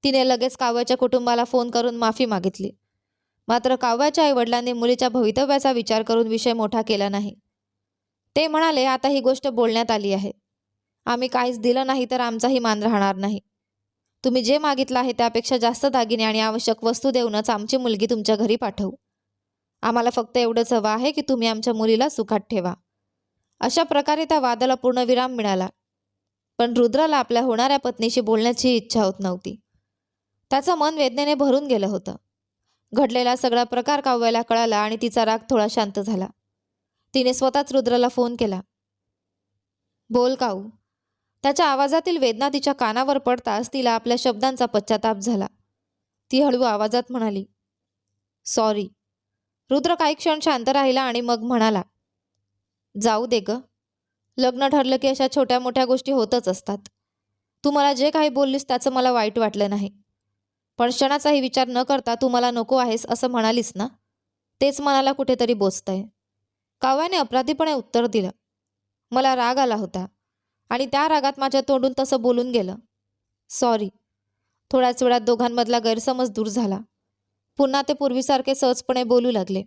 तिने लगेच काव्याच्या कुटुंबाला फोन करून माफी मागितली. मात्र काव्याच्या आईवडिलांनी मुलीच्या भवितव्याचा विचार करून विषय मोठा केला नाही. ते म्हणाले, "आता ही गोष्ट बोलण्यात आली आहे. आम्ही काहीच दिलं नाही तर आमचाही मान राहणार नाही. तुम्ही जे मागितलं आहे त्यापेक्षा जास्त दागिने आणि आवश्यक वस्तू देऊनच आमची मुलगी तुमच्या घरी पाठवू. आम्हाला फक्त एवढंच हवं आहे की तुम्ही आमच्या मुलीला सुखात ठेवा." अशा प्रकारे त्या वादाला पूर्णविराम मिळाला. पण रुद्राला आपल्या होणाऱ्या पत्नीशी बोलण्याची इच्छा होत नव्हती. त्याचं मन वेदनेने भरून गेलं होतं. घडलेला सगळा प्रकार काव्याला कळाला आणि तिचा राग थोडा शांत झाला. तिने स्वतःच रुद्राला फोन केला. "बोल काऊ." त्याच्या आवाजातील वेदना तिच्या कानावर पडताच तिला आपल्या शब्दांचा पश्चाताप झाला. ती हळू आवाजात म्हणाली, "सॉरी." रुद्र काही क्षण शांत राहिला आणि मग म्हणाला, "जाऊ दे ग. लग्न ठरलं की अशा छोट्या मोठ्या गोष्टी होतच असतात. तू मला जे काही बोललीस त्याचं मला वाईट वाटलं नाही. पण क्षणाचाही विचार न करता तू मला नको आहेस असं म्हणालीस ना, तेच मनाला कुठेतरी बोचतंय." काव्याने अपराधीपणे उत्तर दिलं. "मला राग आला होता आणि त्या रागात माझ्या तोंडून तसं बोलून गेलं. सॉरी." थोड्याच वेळात दोघांमधला गैरसमज दूर झाला. पुन्हा ते पूर्वीसारखे सहजपणे बोलू लागले.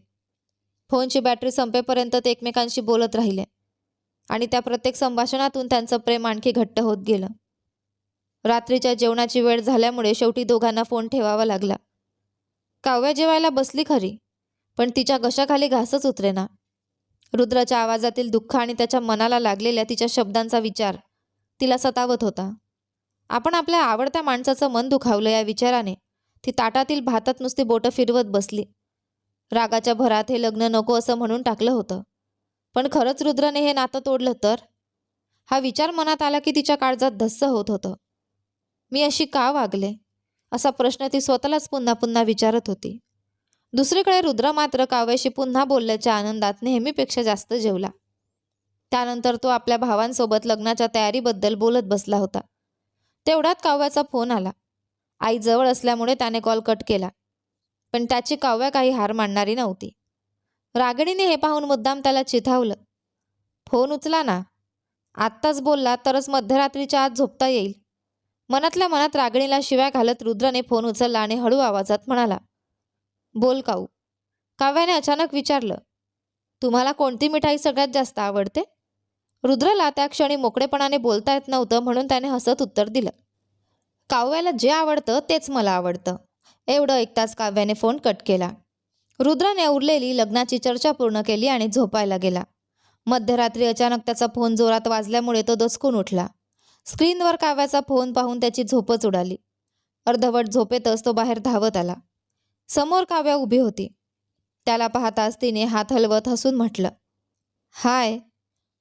फोनची बॅटरी संपेपर्यंत ते एकमेकांशी बोलत राहिले आणि त्या प्रत्येक संभाषणातून त्यांचं प्रेम आणखी घट्ट होत गेलं. रात्रीच्या जेवणाची वेळ झाल्यामुळे शेवटी दोघांना फोन ठेवावा लागला. काव्य जेवायला बसली खरी, पण तिच्या घशाखाली घासच उतरेना. रुद्राच्या आवाजातील दुःख आणि त्याच्या मनाला लागलेल्या तिच्या शब्दांचा विचार तिला सतावत होता. आपण आपल्या आवडत्या माणसाचं मन दुखावलं या विचाराने ती ताटातील भातात नुसती बोटं फिरवत बसली. रागाच्या भरात हे लग्न नको असं म्हणून टाकलं होतं, पण खरंच रुद्रने हे नातं तोडलं तर? हा विचार मनात आला की तिच्या काळजात धस्स होत होतं. मी अशी का वागले? असा प्रश्न ती स्वतःलाच पुन्हा पुन्हा विचारत होती. दुसरीकडे रुद्र मात्र काव्याशी पुन्हा बोलल्याच्या आनंदात नेहमीपेक्षा जास्त जेवला. त्यानंतर तो आपल्या भावांसोबत लग्नाच्या तयारीबद्दल बोलत बसला होता. तेवढ्यात काव्याचा फोन आला. आई जवळ असल्यामुळे त्याने कॉल कट केला. पण त्याची काव्या काही हार मानणारी नव्हती. रागिणीने हे पाहून मुद्दाम त्याला चिथावलं. फोन उचला ना, आत्ताच बोलला तरच मध्यरात्रीच्या आत झोपता येईल. मनातल्या मनात रागिणीला शिव्या घालत रुद्रने फोन उचलला आणि हळू आवाजात म्हणाला, बोल काऊ. काव्याने अचानक विचारलं, तुम्हाला कोणती मिठाई सगळ्यात जास्त आवडते? रुद्रला त्या क्षणी मोकळेपणाने बोलता येत नव्हतं म्हणून त्याने हसत उत्तर दिलं, काव्याला जे आवडतं तेच मला आवडतं. एवढं ऐकताच काव्याने फोन कट केला. रुद्राने उरलेली लग्नाची चर्चा पूर्ण केली आणि झोपायला गेला. मध्यरात्री अचानक त्याचा फोन जोरात वाजल्यामुळे तो दचकून उठला. स्क्रीनवर काव्याचा फोन पाहून त्याची झोपच उडाली. अर्धवट झोपेतच तो बाहेर धावत आला. समोर काव्या उभी होती. त्याला पाहताच तिने हात हलवत हसून म्हटलं, हाय.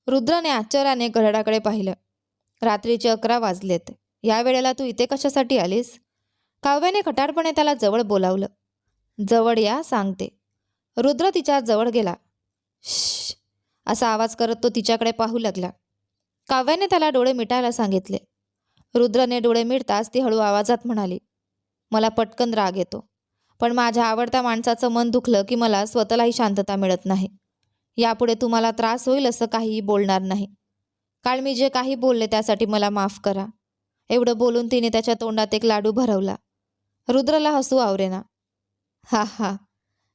रुद्रने आश्चर्याने घड्याळाकडे पाहिलं. रात्रीचे 11 वाजलेत. या वेळेला तू इथे कशासाठी आलीस? काव्याने खटारपणे त्याला जवळ बोलावलं. जवळ या, सांगते. रुद्र तिच्या जवळ गेला. श्श असा आवाज करत तो तिच्याकडे पाहू लागला. काव्याने त्याला डोळे मिटायला सांगितले. रुद्रने डोळे मिटताच ती हळू आवाजात म्हणाली, मला पटकन राग येतो. पण माझ्या आवडत्या माणसाचं मन दुखलं की मला स्वतःलाही शांतता मिळत नाही. यापुढे तुम्हाला त्रास होईल असं काहीही बोलणार नाही. काल मी जे काही बोलले त्यासाठी मला माफ करा. एवढं बोलून तिने त्याच्या तोंडात एक लाडू भरवला. रुद्रला हसू आवरेना. हा हा,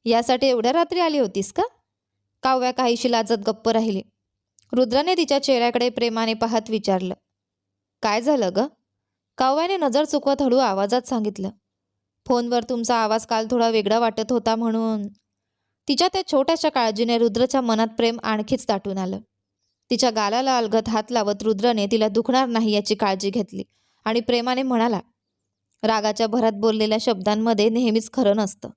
यासाठी एवढ्या रात्री आली होतीस का? काव्या काहीशी लाजत गप्प राहिली. रुद्रने तिच्या चेहऱ्याकडे प्रेमाने पाहत विचारलं, काय झालं ग? काव्याने नजर चुकवत हळू आवाजात सांगितलं, फोनवर तुमचा आवाज काल थोडा वेगळा वाटत होता म्हणून. तिच्या त्या छोट्याशा काळजीने रुद्रच्या मनात प्रेम आणखीच दाटून आलं. तिच्या गालाला अलगद हात लावत रुद्रने तिला दुखणार नाही याची काळजी घेतली आणि प्रेमाने म्हणाला, रागाच्या भरात बोललेल्या शब्दांमध्ये नेहमीच खरं नसतं.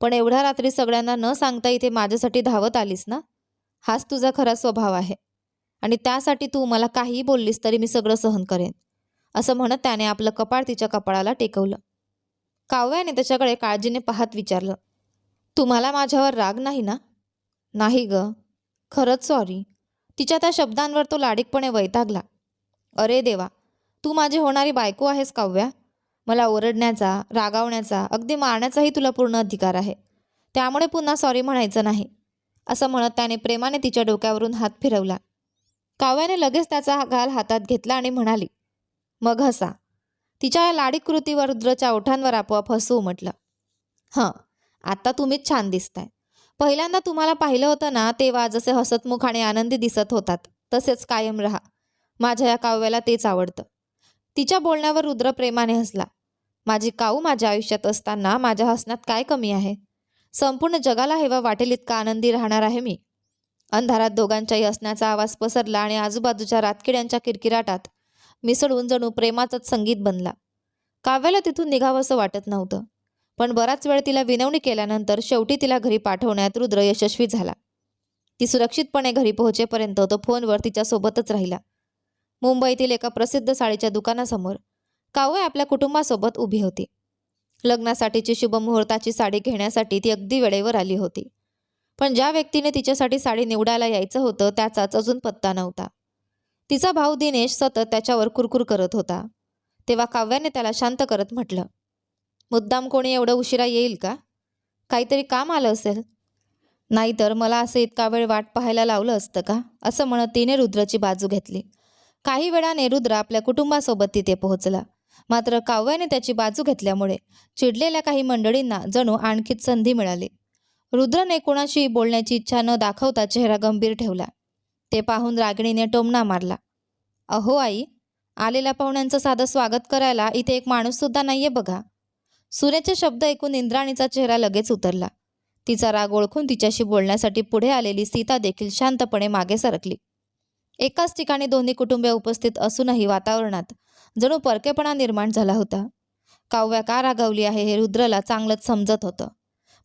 पण एवढ्या रात्री सगळ्यांना न सांगता इथे माझ्यासाठी धावत आलीस ना? हाच तुझा खरा स्वभाव आहे. आणि त्यासाठी तू मला काहीही बोललीस तरी मी सगळं सहन करेन. असं म्हणत त्याने आपलं कपाळ तिच्या कपाळाला टेकवलं. काव्याने त्याच्याकडे काळजीने पाहत विचारलं, तुम्हाला माझ्यावर राग नाही ना? नाही ग, खरंच सॉरी. तिच्या त्या शब्दांवर तो लाडीकपणे वैतागला. अरे देवा, तू माझी होणारी बायको आहेस काव्या. मला ओरडण्याचा, रागावण्याचा, अगदी मारण्याचाही तुला पूर्ण अधिकार आहे. त्यामुळे पुन्हा सॉरी म्हणायचं नाही. असं म्हणत त्याने प्रेमाने तिच्या डोक्यावरून हात फिरवला. काव्याने लगेच त्याचा गाल हातात घेतला आणि म्हणाली, मग हसा. तिच्या या लाडीक कृतीवर रुद्रच्या ओठांवर आपोआप हसू उमटलं. हं, आता तुम्हीच छान दिसताय. पहिल्यांदा तुम्हाला पाहिलं होतं ना तेव्हा जसे हसतमुख आणि आनंदी दिसत होतात तसेच कायम रहा. माझ्या या काव्याला तेच आवडतं. तिच्या बोलण्यावर रुद्र प्रेमाने हसला. माझी काऊ माझ्या आयुष्यात असताना माझ्या हसण्यात काय कमी आहे? संपूर्ण जगाला हेवा वाटेल इतका आनंदी राहणार आहे मी. अंधारात दोघांच्याही हसण्याचा आवाज पसरला आणि आजूबाजूच्या रातकिड्यांच्या किरकिराटात मिसळून जणू प्रेमाचंच संगीत बनला. काव्याला तिथून निघावंसं वाटत नव्हतं. पण बराच वेळ तिला विनवणी केल्यानंतर शेवटी तिला घरी पाठवण्यात रुद्र यशस्वी झाला. ती सुरक्षितपणे घरी पोहोचेपर्यंत तो फोनवर तिच्यासोबतच राहिला. मुंबईतील एका प्रसिद्ध साडीच्या दुकानासमोर काव्या आपल्या कुटुंबासोबत उभी होती. लग्नासाठीची शुभमुहूर्ताची साडी घेण्यासाठी ती अगदी वेळेवर आली होती. पण ज्या व्यक्तीने तिच्यासाठी साडी निवडायला यायचं होतं त्याचाच अजून पत्ता नव्हता. तिचा भाऊ दिनेश सतत त्याच्यावर कुरकुर करत होता. तेव्हा काव्याने त्याला शांत करत म्हटलं, मुद्दाम कोणी एवढं उशिरा येईल का? काहीतरी काम आलं असेल. नाहीतर मला असं इतका वेळ वाट पाहायला लावलं असतं का? असं म्हणत तिने रुद्रची बाजू घेतली. काही वेळाने रुद्र आपल्या कुटुंबासोबत तिथे पोहोचला. मात्र काव्याने त्याची बाजू घेतल्यामुळे चिडलेल्या काही मंडळींना जणू आणखीच संधी मिळाली. रुद्रने कोणाशी बोलण्याची इच्छा न दाखवता चेहरा गंभीर ठेवला. ते पाहून रागिणीने टोमणा मारला. अहो आई, आलेल्या पाहुण्यांचं साधं स्वागत करायला इथे एक माणूस सुद्धा नाहीये बघा. सुनेचे शब्द ऐकून इंद्राणीचा चेहरा लगेच उतरला. तिचा राग ओळखून तिच्याशी बोलण्यासाठी पुढे आलेली सीता देखील शांतपणे मागे सरकली. एकाच ठिकाणी दोन्ही कुटुंबे उपस्थित असूनही वातावरणात जणू परकेपणा निर्माण झाला होता. काव्या का रागावली आहे हे रुद्रला चांगलंच समजत होतं.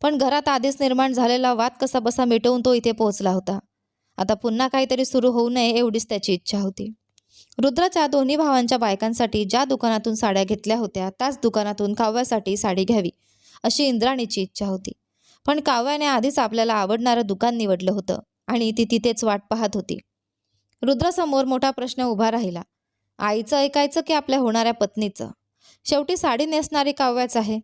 पण घरात आधीच निर्माण झालेला वाद कसा बसा मिटवून तो इथे पोहोचला होता. आता पुन्हा काहीतरी सुरू होऊ नये एवढीच त्याची इच्छा होती. रुद्राच्या दोन्ही भावांच्या बायकांसाठी ज्या दुकानातून साड्या घेतल्या होत्या त्याच दुकानातून काव्यासाठी साडी घ्यावी अशी इंद्राणीची इच्छा होती. पण काव्याने आधीच आपल्याला आवडणारं दुकान निवडलं होतं आणि ती तिथेच वाट पाहत होती. रुद्रासमोर मोठा प्रश्न उभा राहिला. आईचं ऐकायचं की आपल्या होणाऱ्या पत्नीचं? शेवटी साडी नेसणारी काव्याच आहे.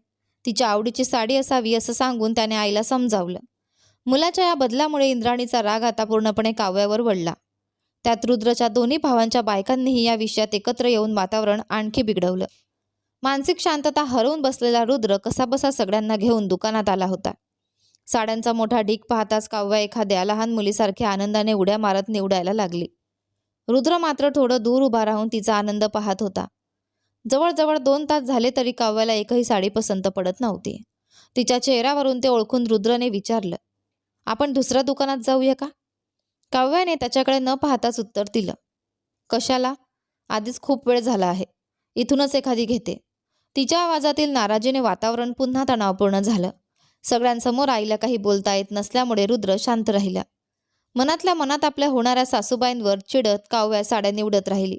तिच्या आवडीची साडी असावी असं सांगून त्याने आईला समजावलं. मुलाच्या या बदलामुळे इंद्राणीचा राग आता पूर्णपणे काव्यावर वळला. त्यात रुद्रच्या दोन्ही भावांच्या बायकांनीही या विषयात एकत्र येऊन वातावरण आणखी बिघडवलं. मानसिक शांतता हरवून बसलेला रुद्र कसाबसा सगळ्यांना घेऊन दुकानात आला होता. साड्यांचा मोठा ढीग पाहताच काव्या एखाद्या लहान मुलीसारखी आनंदाने उड्या मारत निवडायला लागली. रुद्र मात्र थोडं दूर उभा राहून तिचा आनंद पाहत होता. जवळजवळ 2 तास झाले तरी काव्याला एकही साडी पसंत पडत नव्हती. तिच्या चेहऱ्यावरून ते ओळखून रुद्रने विचारलं, आपण दुसऱ्या दुकानात जाऊया का? काव्याने त्याच्याकडे न पाहताच उत्तर दिलं, कशाला? आधीच खूप वेळ झाला आहे. इथूनच एखादी घेते. तिच्या आवाजातील नाराजीने वातावरण पुन्हा तणावपूर्ण झालं. सगळ्यांसमोर आईला काही बोलता येत नसल्यामुळे रुद्र शांत राहिला. मनातल्या मनात आपल्या होणाऱ्या सासूबाईंवर चिडत काव्या साड्या निवडत राहिली.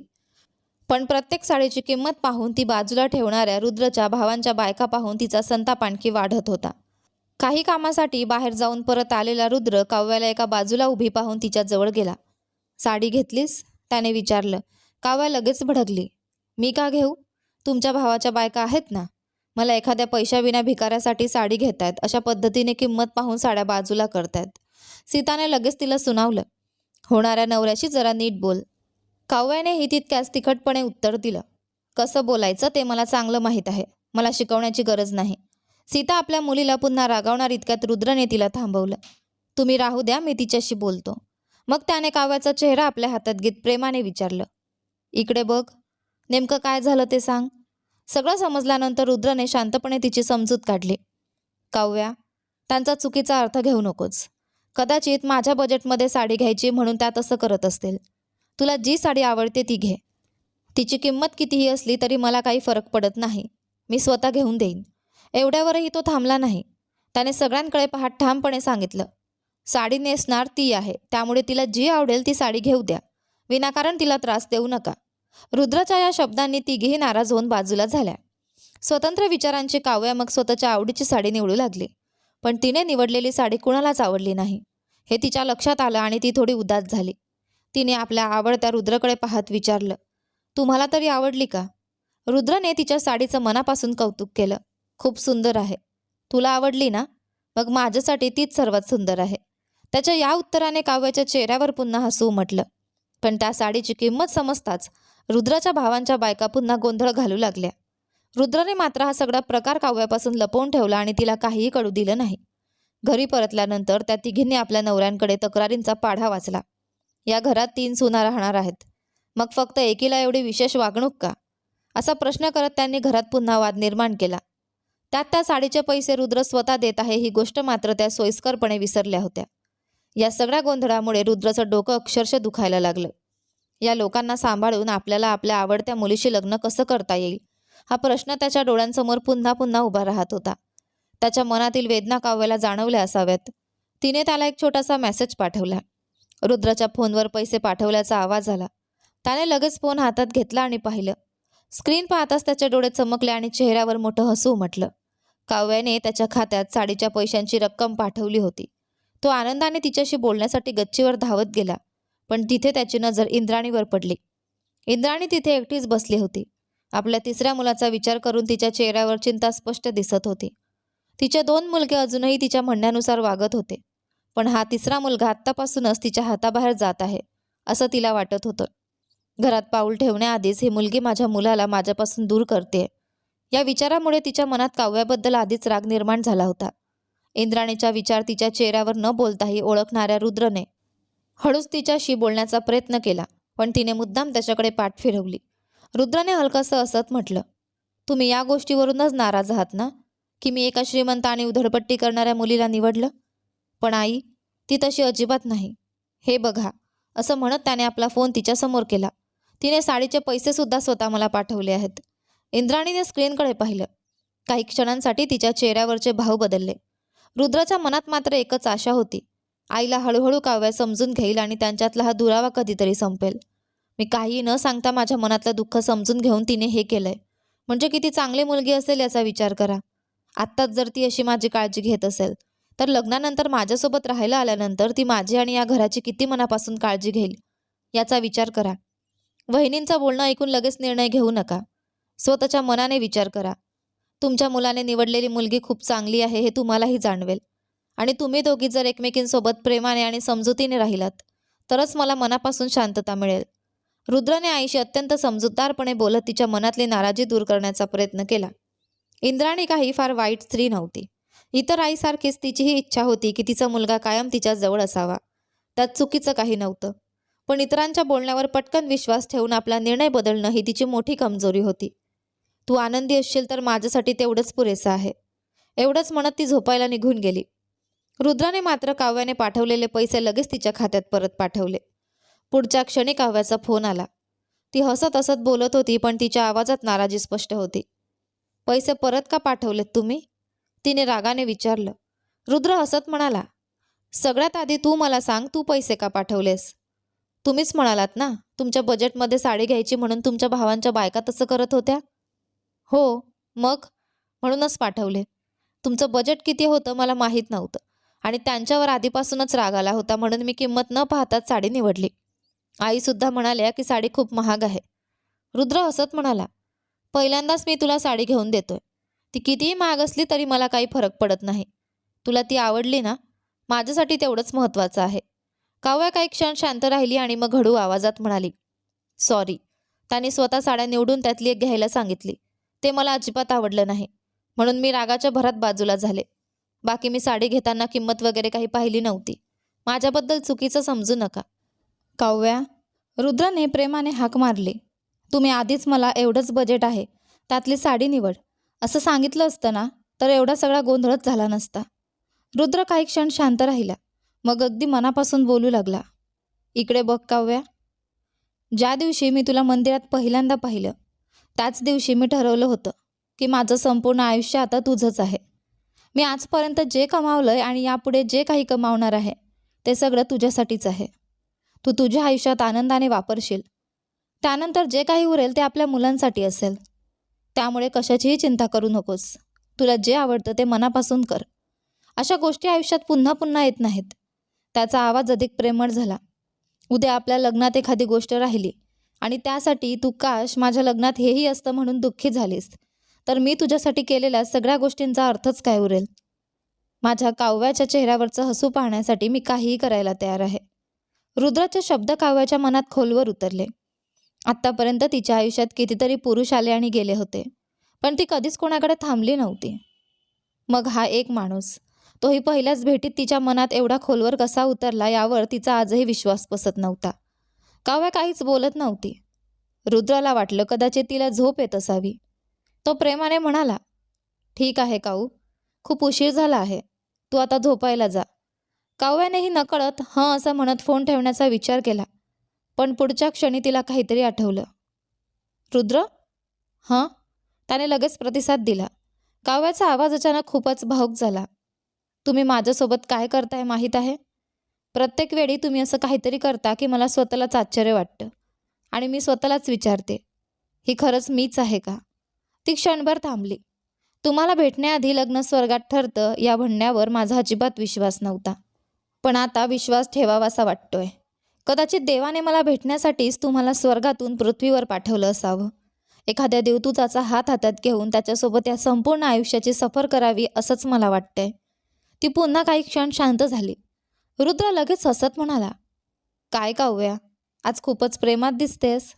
पण प्रत्येक साडीची किंमत पाहून ती बाजूला ठेवणाऱ्या रुद्रच्या भावांच्या बायका पाहून तिचा संताप आणखी वाढत होता. काही कामासाठी बाहेर जाऊन परत आलेला रुद्र काव्याला एका बाजूला उभी पाहून तिच्या जवळ गेला. साडी घेतलीस? त्याने विचारलं. काव्या लगेच भडकली. मी का घेऊ? तुमच्या भावाच्या बायका आहेत ना. मला एखाद्या पैशाविना भिकाऱ्यासाठी साडी घेतायत अशा पद्धतीने किंमत पाहून साड्या बाजूला करतायत. सीताने लगेच तिला सुनावलं, होणाऱ्या नवऱ्याशी जरा नीट बोल. काव्यानेही तितक्याच तिखटपणे उत्तर दिलं, कसं बोलायचं ते मला चांगलं माहीत आहे. मला शिकवण्याची गरज नाही. सीता आपल्या मुलीला पुन्हा रागावणार इतक्यात रुद्रने तिला थांबवलं. तुम्ही राहू द्या, मी तिच्याशी बोलतो. मग त्याने काव्याचा चेहरा आपल्या हातात घेत प्रेमाने विचारलं, इकडे बघ, नेमकं काय झालं ते सांग. सगळं समजल्यानंतर रुद्रने शांतपणे तिची समजूत काढली. काव्या, त्यांचा चुकीचा अर्थ घेऊ नकोस. कदाचित माझ्या बजेटमध्ये साडी घ्यायची म्हणून त्या तसं करत असतील. तुला जी साडी आवडते ती घे. तिची किंमत कितीही असली तरी मला काही फरक पडत नाही. मी स्वतः घेऊन देईन. एवढ्यावरही तो थांबला नाही. त्याने सगळ्यांकडे पाहत ठामपणे सांगितलं, साडी नेसणार ती आहे, त्यामुळे तिला जी आवडेल ती साडी घेऊ द्या. विनाकारण तिला त्रास देऊ नका. रुद्राच्या या शब्दांनी तिघेही नाराज होऊन बाजूला झाल्या. स्वतंत्र विचारांची काव्या मग स्वतःच्या आवडीची साडी निवडू लागली. पण तिने निवडलेली साडी कुणालाच आवडली नाही हे तिच्या लक्षात आलं आणि ती थोडी उदास झाली. तिने आपल्या आवडत्या रुद्रकडे पाहत विचारलं, तुम्हाला तरी आवडली का? रुद्रने तिच्या साडीचं मनापासून कौतुक केलं. खूप सुंदर आहे. तुला आवडली ना? मग माझ्यासाठी तीच सर्वात सुंदर आहे. त्याच्या या उत्तराने काव्याच्या चेहऱ्यावर पुन्हा हसू उमटलं. पण त्या साडीची किंमत समजताच रुद्राच्या भावांच्या बायका पुन्हा गोंधळ घालू लागल्या. रुद्रने मात्र हा सगळा प्रकार काव्यापासून लपवून ठेवला आणि तिला काहीही कळू दिलं नाही. घरी परतल्यानंतर त्या तिघींनी आपल्या नवऱ्यांकडे तक्रारींचा पाढा वाचला. या घरात 3 सुना राहणार आहेत, मग फक्त एकीला एवढी विशेष वागणूक का? असा प्रश्न करत त्यांनी घरात पुन्हा वाद निर्माण केला. त्यात त्या साडीचे पैसे रुद्र स्वतः देत आहे ही गोष्ट मात्र त्या सोयीस्करपणे विसरल्या होत्या. या सगळ्या गोंधळामुळे रुद्रचं डोकं अक्षरशः दुखायला लागलं. या लोकांना सांभाळून आपल्याला आपल्या आवडत्या मुलीशी लग्न कसं करता येईल हा प्रश्न त्याच्या डोळ्यांसमोर पुन्हा पुन्हा उभा राहत होता. त्याच्या मनातील वेदना काव्याला जाणवल्या असाव्यात. तिने त्याला एक छोटासा मेसेज पाठवला. रुद्रच्या फोनवर पैसे पाठवल्याचा आवाज आला. त्याने लगेच फोन हातात घेतला आणि पाहिलं. स्क्रीन पाहताच त्याचे डोळे चमकले आणि चेहऱ्यावर मोठं हसू उमटलं. काव्याने त्याच्या खात्यात साडीच्या पैशांची रक्कम पाठवली होती. तो आनंदाने तिच्याशी बोलण्यासाठी गच्चीवर धावत गेला. पण तिथे त्याची नजर इंद्राणीवर पडली. इंद्राणी तिथे एकटीच बसली होती. आपल्या 3ऱ्या मुलाचा विचार करून तिच्या चेहऱ्यावर चिंता स्पष्ट दिसत होती. तिचे 2 मुलगे अजूनही तिच्या म्हणण्यानुसार वागत होते. पण हा 3रा मुलगा आत्तापासूनच तिच्या हाताबाहेर जात आहे असं तिला वाटत होतं. घरात पाऊल ठेवण्याआधीच ही मुलगी माझ्या मुलाला माझ्यापासून दूर करते. या विचारामुळे तिच्या मनात काव्याबद्दल आधीच राग निर्माण झाला होता. इंद्राणीचा विचार तिच्या चेहऱ्यावर न बोलताही ओळखणाऱ्या रुद्रने हळूच तिच्याशी बोलण्याचा प्रयत्न केला. पण तिने मुद्दाम त्याच्याकडे पाठ फिरवली. रुद्रने हलकंसं हसत म्हटलं, तुम्ही या गोष्टीवरूनच नाराज आहात ना की मी एका श्रीमंत आणि उधळपट्टी करणाऱ्या मुलीला निवडलं? पण आई, ती तशी अजिबात नाही. हे बघा, असं म्हणत त्याने आपला फोन तिच्यासमोर केला. तिने साडीचे पैसे सुद्धा स्वतः मला पाठवले आहेत. इंद्राणीने स्क्रीनकडे पाहिलं. काही क्षणांसाठी तिच्या चेहऱ्यावरचे भाव बदलले. रुद्राच्या मनात मात्र एकच आशा होती, आईला हळूहळू काव्या समजून घेईल आणि त्यांच्यातला हा दुरावा कधीतरी संपेल. मी काही न सांगता माझ्या मनातलं दुःख समजून घेऊन तिने हे केलंय. म्हणजे किती चांगली मुलगी असेल याचा विचार करा. आत्ताच जर ती अशी माझी काळजी घेत असेल, तर लग्नानंतर माझ्यासोबत राहायला आल्यानंतर ती माझी आणि या घराची किती मनापासून काळजी घेईल याचा विचार करा. वहिनींचं बोलणं ऐकून लगेच निर्णय घेऊ नका. स्वतःच्या मनाने विचार करा. तुमच्या मुलाने निवडलेली मुलगी खूप चांगली आहे हे तुम्हालाही जाणवेल. आणि तुम्ही दोघी जर एकमेकींसोबत प्रेमाने आणि समजुतीने राहिलात, तरच मला मनापासून शांतता मिळेल. रुद्रने आईशी अत्यंत समजूतदारपणे बोलत तिच्या मनातली नाराजी दूर करण्याचा प्रयत्न केला. इंद्राणी काही फार वाईट स्त्री नव्हती. इतर आईसारखीच तिचीही इच्छा होती की तिचा मुलगा कायम तिच्या जवळ असावा. त्यात चुकीचं काही नव्हतं. पण इतरांच्या बोलण्यावर पटकन विश्वास ठेवून आपला निर्णय बदलणं ही तिची मोठी कमजोरी होती. तू आनंदी असशील तर माझ्यासाठी तेवढंच पुरेसं आहे. एवढंच म्हणत ती झोपायला निघून गेली. रुद्राने मात्र काव्याने पाठवलेले पैसे लगेच तिच्या खात्यात परत पाठवले. पुढच्या क्षणी काव्याचा फोन आला. ती हसत हसत बोलत होती, पण तिच्या आवाजात नाराजी स्पष्ट होती. पैसे परत का पाठवलेत तुम्ही? तिने रागाने विचारलं. रुद्र हसत म्हणाला, सगळ्यात आधी तू मला सांग, तू पैसे का पाठवलेस? तुम्हीच म्हणालात ना, तुमच्या बजेटमध्ये साडी घ्यायची म्हणून तुमच्या भावांच्या बायका तसं करत होत्या. हो, मग? म्हणूनच पाठवले. तुमचं बजेट किती होतं मला माहीत नव्हतं आणि त्यांच्यावर आधीपासूनच राग आला होता, म्हणून मी किंमत न पाहताच साडी निवडली. आईसुद्धा म्हणाल्या की साडी खूप महाग आहे. रुद्र हसत म्हणाला, पहिल्यांदाच मी तुला साडी घेऊन देतोय. ती कितीही महाग असली तरी मला काही फरक पडत नाही. तुला ती आवडली ना, माझ्यासाठी तेवढंच महत्त्वाचं आहे. काव्या काही क्षण शांत राहिली आणि मग हळू आवाजात म्हणाली, सॉरी. त्याने स्वतः साड्या निवडून त्यातली एक घ्यायला सांगितली. ते मला अजिबात आवडलं नाही, म्हणून मी रागाच्या भरात बाजूला झाले. बाकी मी साडी घेताना किंमत वगैरे काही पाहिली नव्हती. माझ्याबद्दल चुकीचं समजू नका. काव्या, रुद्राने प्रेमाने हाक मारली. तुम्ही आधीच मला एवढंच बजेट आहे, त्यातली साडी निवड असं सांगितलं असतं ना, तर एवढा सगळा गोंधळच झाला नसता. रुद्र काही क्षण शांत राहिला. मग अगदी मनापासून बोलू लागला. इकडे बघ काव्या, ज्या दिवशी मी तुला मंदिरात पहिल्यांदा पाहिलं, त्याच दिवशी मी ठरवलं होतं की माझं संपूर्ण आयुष्य आता तुझंच आहे. मी आजपर्यंत जे कमावलंय आणि यापुढे जे काही कमावणार आहे, ते सगळं तुझ्यासाठीच आहे. तू तुझ्या आयुष्यात आनंदाने वापरशील. त्यानंतर जे काही उरेल ते आपल्या मुलांसाठी असेल. त्यामुळे कशाचीही चिंता करू नकोस. तुला जे आवडतं ते मनापासून कर. अशा गोष्टी आयुष्यात पुन्हा पुन्हा येत नाहीत. त्याचा आवाज अधिक प्रेमळ झाला. उद्या आपल्या लग्नात एखादी गोष्ट राहिली आणि त्यासाठी तू काश माझ्या लग्नात हेही असतं म्हणून दुःखी झालीस, तर मी तुझ्यासाठी केलेल्या सगळ्या गोष्टींचा अर्थच काय उरेल? माझ्या काव्याच्या चेहऱ्यावरचं हसू पाहण्यासाठी मी काहीही करायला तयार आहे. रुद्राचे शब्द काव्याच्या मनात खोलवर उतरले. आत्तापर्यंत तिच्या आयुष्यात कितीतरी पुरुष आले आणि गेले होते, पण ती कधीच कोणाकडे थांबली नव्हती. मग हा एक माणूस, तोही पहिल्याच भेटीत तिच्या मनात एवढा खोलवर कसा उतरला यावर तिचा आजही विश्वास बसत नव्हता. काव्या काहीच बोलत नव्हती. रुद्राला वाटलं कदाचित तिला झोप येत असावी. तो प्रेमाने म्हणाला, ठीक आहे काऊ, खूप उशीर झाला आहे. तू आता झोपायला जा. काव्यानेही नकळत हं असं म्हणत फोन ठेवण्याचा विचार केला, पण पुढच्या क्षणी तिला काहीतरी आठवलं. रुद्र? हं? त्याने लगेच प्रतिसाद दिला. काव्याचा आवाज अचानक खूपच भावुक झाला. तुम्ही माझ्यासोबत काय करताय माहीत आहे? प्रत्येक वेळी तुम्ही असं काहीतरी करता की मला स्वतःलाच आश्चर्य वाटतं. आणि मी स्वतःलाच विचारते, ही खरंच मीच आहे का? ती क्षणभर थांबली. तुम्हाला भेटण्याआधी लग्न स्वर्गात ठरतं या म्हणण्यावर माझा अजिबात विश्वास नव्हता. पण आता विश्वास ठेवावासा वाटतोय. कदाचित देवाने मला भेटण्यासाठीच तुम्हाला स्वर्गातून पृथ्वीवर पाठवलं असावं. एखाद्या देवदूताचा हात हातात घेऊन त्याच्यासोबत या संपूर्ण आयुष्याची सफर करावी असंच मला वाटतंय. ती पुन्हा काही क्षण शांत झाली. रुद्र लगेच हसत म्हणाला, काय काव्या, आज खूपच प्रेमात दिसतेस.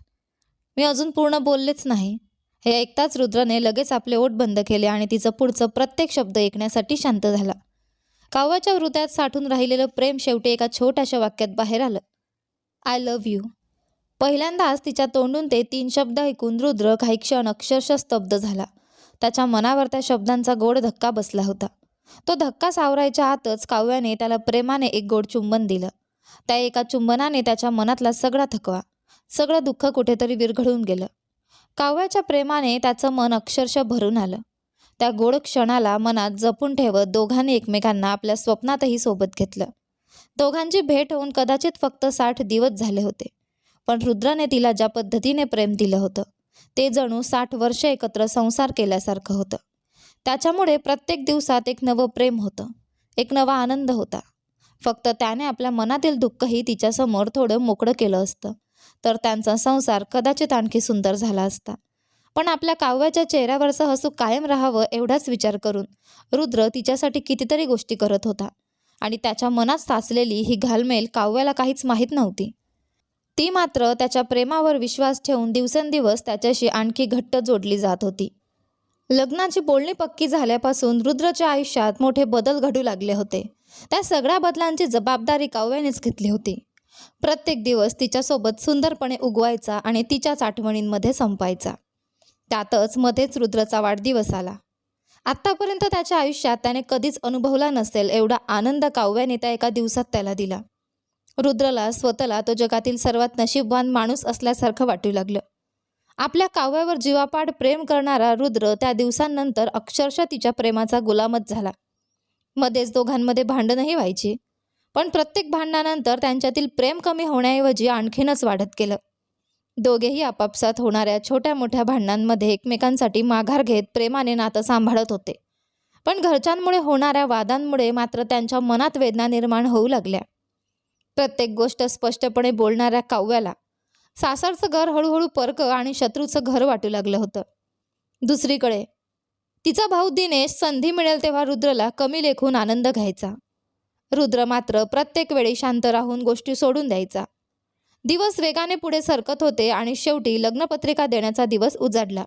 मी अजून पूर्ण बोललेच नाही. हे ऐकताच रुद्रने लगेच आपले ओठ बंद केले आणि तिचं पुढचं प्रत्येक शब्द ऐकण्यासाठी शांत झाला. काव्याच्या हृदयात साठून राहिलेलं प्रेम शेवटी एका छोट्याशा वाक्यात बाहेर आलं, आय लव्ह यू. पहिल्यांदाच तिच्या तोंडून ते 3 शब्द ऐकून रुद्र काही क्षण अक्षरशः स्तब्ध झाला. त्याच्या मनावर त्या शब्दांचा गोड धक्का बसला होता. तो धक्का सावरायच्या आतच काव्याने त्याला प्रेमाने एक गोड चुंबन दिलं. त्या एका चुंबनाने त्याच्या मनातला सगळा थकवा, सगळं दुःख कुठेतरी विरघळून गेलं. काव्याच्या प्रेमाने त्याचं मन अक्षरशः भरून आलं. त्या गोड क्षणाला मनात जपून ठेवत दोघांनी एकमेकांना आपल्या स्वप्नातही सोबत घेतलं. दोघांची भेट होऊन कदाचित फक्त 60 दिवस झाले होते, पण रुद्राने तिला ज्या पद्धतीने प्रेम दिलं होतं ते जणू 60 वर्ष एकत्र संसार केल्यासारखं होतं. त्याच्यामुळे प्रत्येक दिवसात एक नवं प्रेम होतं, एक नवा आनंद होता. फक्त त्याने आपल्या मनातील दुःखही तिच्यासमोर थोडं मोकळं केलं असतं तर त्यांचा संसार कदाचित आणखी सुंदर झाला असता. पण आपल्या काव्याच्या चेहऱ्यावरचं हसू कायम राहावं एवढाच विचार करून रुद्र तिच्यासाठी कितीतरी गोष्टी करत होता आणि त्याच्या मनात साचलेली ही घालमेल काव्याला काहीच माहीत नव्हती. ती मात्र त्याच्या प्रेमावर विश्वास ठेवून दिवसेंदिवस त्याच्याशी आणखी घट्ट जोडली जात होती. लग्नाची बोलणी पक्की झाल्यापासून रुद्रच्या आयुष्यात मोठे बदल घडू लागले होते. त्या सगळ्या बदलांची जबाबदारी काव्यानेच घेतली होती. प्रत्येक दिवस तिच्यासोबत सुंदरपणे उगवायचा आणि तिच्याच आठवणींमध्ये संपायचा. त्यातच मध्येच रुद्रचा वाढदिवस आला. आत्तापर्यंत त्याच्या आयुष्यात त्याने कधीच अनुभवला नसेल एवढा आनंद काव्याने त्या एका दिवसात त्याला दिला. रुद्रला स्वतःला तो जगातील सर्वात नशीबवान माणूस असल्यासारखं वाटू लागलं. आपल्या काव्यावर जीवापाड प्रेम करणारा रुद्र त्या दिवसांनंतर अक्षरशः तिच्या प्रेमाचा गुलामच झाला. मध्येच दोघांमध्ये भांडणही व्हायची, पण प्रत्येक भांडणानंतर त्यांच्यातील प्रेम कमी होण्याऐवजी आणखीनच वाढत गेलं. दोघेही आपापसात होणाऱ्या छोट्या मोठ्या भांडणांमध्ये एकमेकांसाठी माघार घेत प्रेमाने नातं सांभाळत होते. पण घरच्यांमुळे होणाऱ्या वादांमुळे मात्र त्यांच्या मनात वेदना निर्माण होऊ लागल्या. प्रत्येक गोष्ट स्पष्टपणे बोलणाऱ्या काव्याला सासरचं घर हळूहळू परक आणि शत्रूचं घर वाटू लागलं होतं. दुसरीकडे तिचा भाऊ दिनेश संधी मिळेल तेव्हा रुद्रला कमी लेखून आनंद घ्यायचा. रुद्र मात्र प्रत्येक वेळी शांत राहून गोष्टी सोडून द्यायचा. दिवस वेगाने पुढे सरकत होते आणि शेवटी लग्नपत्रिका देण्याचा दिवस उजाडला.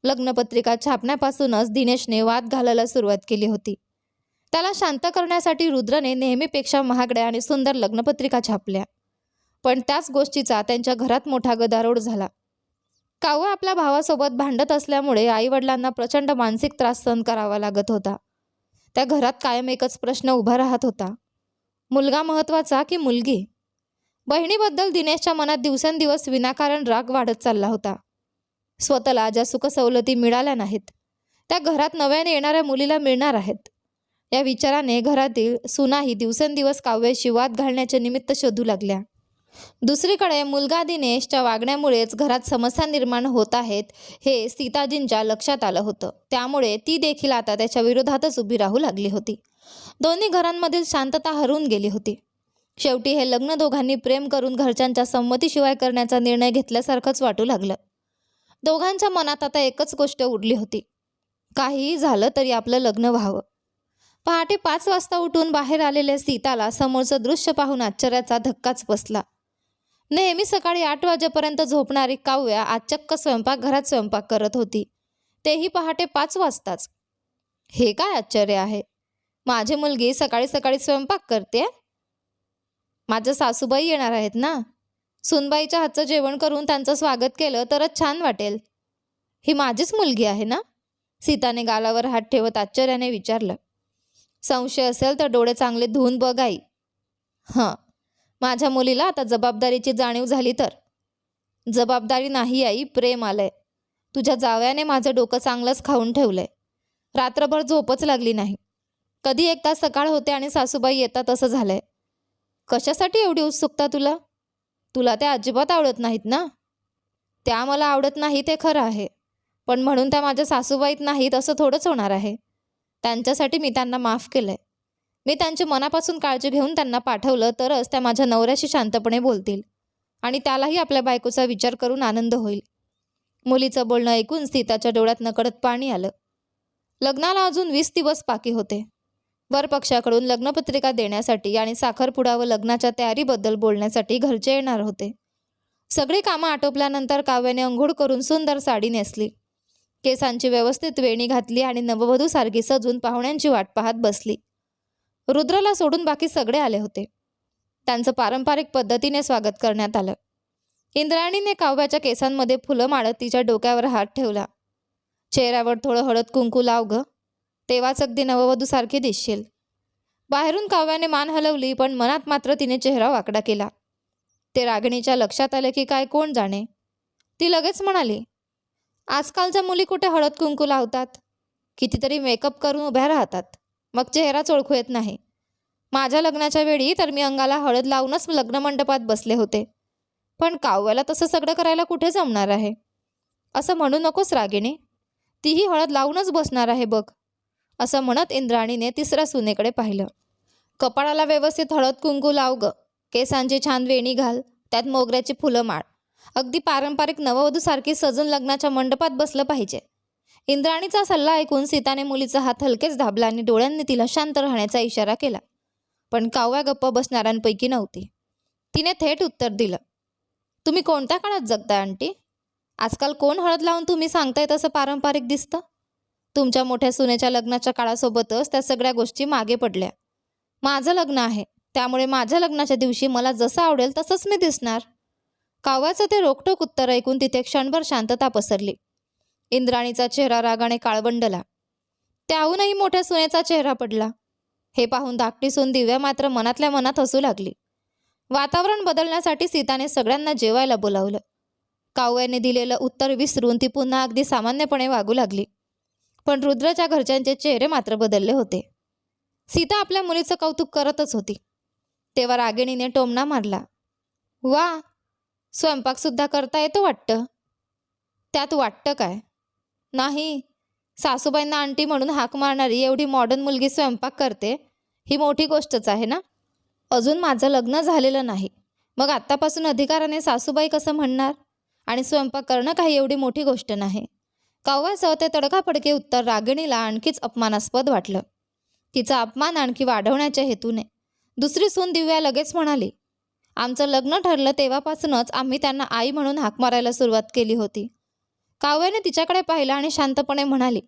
लग्नपत्रिका छापण्यापासूनच दिनेशने वाद घालायला सुरुवात केली होती. त्याला शांत करण्यासाठी रुद्रने नेहमीपेक्षा महागड्या आणि सुंदर लग्नपत्रिका छापल्या. पण त्याच गोष्टीचा त्यांच्या घरात मोठा गदारोळ झाला. काव्य आपल्या भावासोबत भांडत असल्यामुळे आईवडिलांना प्रचंड मानसिक त्रास सहन करावा लागत होता. त्या घरात कायम एकच प्रश्न उभा राहत होता, मुलगा महत्त्वाचा की मुलगी? बहिणीबद्दल दिनेशच्या मनात दिवसेंदिवस विनाकारण राग वाढत चालला होता. स्वतःला ज्या सुखसवलती मिळाल्या नाहीत त्या घरात नव्याने येणाऱ्या मुलीला मिळणार आहेत या विचाराने घरातील सुनाही दिवसेंदिवस काव्याशी वाद घालण्याचे निमित्त शोधू लागल्या. दुसरीकडे मुलगा दिनेशच्या वागण्यामुळेच घरात समस्या निर्माण होत आहेत हे सीताजींच्या लक्षात आलं होतं. त्यामुळे ती देखील आता त्याच्या विरोधातच उभी राहू लागली होती. दोन्ही घरांमधील शांतता हरवून गेली होती. शेवटी हे लग्न दोघांनी प्रेम करून घरच्यांच्या संमतीशिवाय करण्याचा निर्णय घेतल्यासारखंच वाटू लागलं. दोघांच्या मनात आता एकच गोष्ट उडली होती, काहीही झालं तरी आपलं लग्न व्हावं. पहाटे 5 वाजता उठून बाहेर आलेल्या सीताला समोरचं दृश्य पाहून आश्चर्याचा धक्काच बसला. नेहमी सकाळी 8 वाजेपर्यंत झोपणारी काव्या आज चक्क स्वयंपाकघरात स्वयंपाक करत होती, तेही पहाटे 5 वाजताच. हे काय आश्चर्य आहे, माझी मुलगी सकाळी सकाळी स्वयंपाक करते. माझ्या सासूबाई येणार आहेत ना, सुनबाईच्या हातचं जेवण करून त्यांचं स्वागत केलं तरच छान वाटेल. ही माझीच मुलगी आहे ना? सीताने गालावर हात ठेवत आश्चर्याने विचारलं. संशय असेल तर डोळे चांगले धुवून बघ आई. हं, माझ्या मुलीला आता जबाबदारीची जाणीव झाली तर. जबाबदारी नाही आई, प्रेम आलंय. तुझ्या जावयाने माझं डोकं चांगलंच खाऊन ठेवलंय. रात्रभर झोपच लागली नाही. कधी एकदा सकाळ होते आणि सासूबाई येतात असं झालंय. कशासाठी एवढी उत्सुकता तुला? तुला त्या अजिबात आवडत नाहीत ना? त्या मला आवडत नाही ते खरं आहे, पण म्हणून त्या माझ्या सासूबाईत नाहीत असं थोडंच होणार आहे. त्यांच्यासाठी मी त्यांना माफ केलंय. मी त्यांची मनापासून काळजी घेऊन त्यांना पाठवलं तरच त्या माझ्या नवऱ्याशी शांतपणे बोलतील आणि त्यालाही आपल्या बायकोचा विचार करून आनंद होईल. मुलीचं बोलणं ऐकून सीताच्या डोळ्यात नकळत पाणी आलं. लग्नाला अजून 20 दिवस बाकी होते. वरपक्षाकडून लग्नपत्रिका देण्यासाठी आणि साखरपुडा व लग्नाच्या तयारीबद्दल बोलण्यासाठी घरचे येणार होते. सगळी कामं आटोपल्यानंतर काव्याने अंघोळ करून सुंदर साडी नेसली. केसांची व्यवस्थित वेणी घातली आणि नववधूसारखी सजून पाहुण्यांची वाट पाहत बसली. रुद्रला सोडून बाकी सगळे आले होते. त्यांचं पारंपरिक पद्धतीने स्वागत करण्यात आलं. इंद्रायणीने काव्याच्या केसांमध्ये फुलं माळत तिच्या डोक्यावर हात ठेवला. चेहऱ्यावर थोडं हळद कुंकू लाव ग, तेव्हाच अगदी नववधूसारखी दिसशील. बाहेरून काव्याने मान हलवली, पण मनात मात्र तिने चेहरा वाकडा केला. ते रागिणीच्या लक्षात आले की काय कोण जाणे. ती लगेच म्हणाली, आजकालच्या मुली कुठे हळद कुंकू लावतात? कितीतरी मेकअप करून उभ्या राहतात, मग चेहराच ओळखू येत नाही. माझ्या लग्नाच्या वेळी तर मी अंगाला हळद लावूनच लग्न मंडपात बसले होते. पण काव्याला तसं सगळं करायला कुठे जमणार आहे? असं म्हणू नकोस रागिणी, तीही हळद लावूनच बसणार आहे बघ, असं म्हणत इंद्राणीने तिसऱ्या सुनेकडे पाहिलं. कपाळाला व्यवस्थित हळद कुंकू लाव ग, केसांची छान वेणी घाल, त्यात मोगऱ्याची फुलं माळ, अगदी पारंपरिक नववधूसारखी सजून लग्नाच्या मंडपात बसलं पाहिजे. इंद्राणीचा सल्ला ऐकून सीताने मुलीचा हात हलकेच दाबला आणि डोळ्यांनी तिला शांत राहण्याचा इशारा केला. पण काव्या गप्प बसणाऱ्यांपैकी नव्हती. तिने थेट उत्तर दिलं, तुम्ही कोणत्या काळात जगताय आंटी? आजकाल कोण हळद लावून तुम्ही सांगताय तसं पारंपरिक दिसतं? तुमच्या मोठ्या सुनेच्या लग्नाच्या काळासोबतच त्या सगळ्या गोष्टी मागे पडल्या. माझं लग्न आहे, त्यामुळे माझ्या लग्नाच्या दिवशी मला जसं आवडेल तसंच मी दिसणार. काव्याचं ते रोखठोक उत्तर ऐकून तिथे क्षणभर शांतता पसरली. इंद्राणीचा चेहरा रागाने काळबंडला. त्याहूनही मोठ्या सुनेचा चेहरा पडला. हे पाहून धाकटी सून दिव्या मात्र मनातल्या मनात हसू लागली. वातावरण बदलण्यासाठी सीताने सगळ्यांना जेवायला बोलावलं. काव्याने दिलेलं उत्तर विसरून ती पुन्हा अगदी सामान्यपणे वागू लागली. पण रुद्रच्या घरच्यांचे चेहरे मात्र बदलले होते. सीता आपल्या मुलीचं कौतुक करतच होती. तेव्हा रागिणीने टोमणा मारला, वा, स्वयंपाकसुद्धा करता येतो वाटतं. त्यात वाटतं काय? नाही, सासूबाईंना आंटी म्हणून हाक मारणारी एवढी मॉडर्न मुलगी स्वयंपाक करते, ही मोठी गोष्टच आहे ना. अजून माझं लग्न झालेलं नाही, मग आत्तापासून अधिकाराने सासूबाई कसं म्हणणार? आणि स्वयंपाक करणं काही एवढी मोठी गोष्ट नाही. काव्याचं ते तडकाफडके उत्तर रागिणीला आणखीच अपमानास्पद वाटलं. तिचा अपमान आणखी वाढवण्याच्या हेतूने दुसरी सून दिव्या लगेच म्हणाली, आमचं लग्न ठरलं तेव्हापासूनच आम्ही त्यांना आई म्हणून हाक मारायला सुरुवात केली होती. काव्याने तिच्याकडे पाहिलं आणि शांतपणे म्हणाली,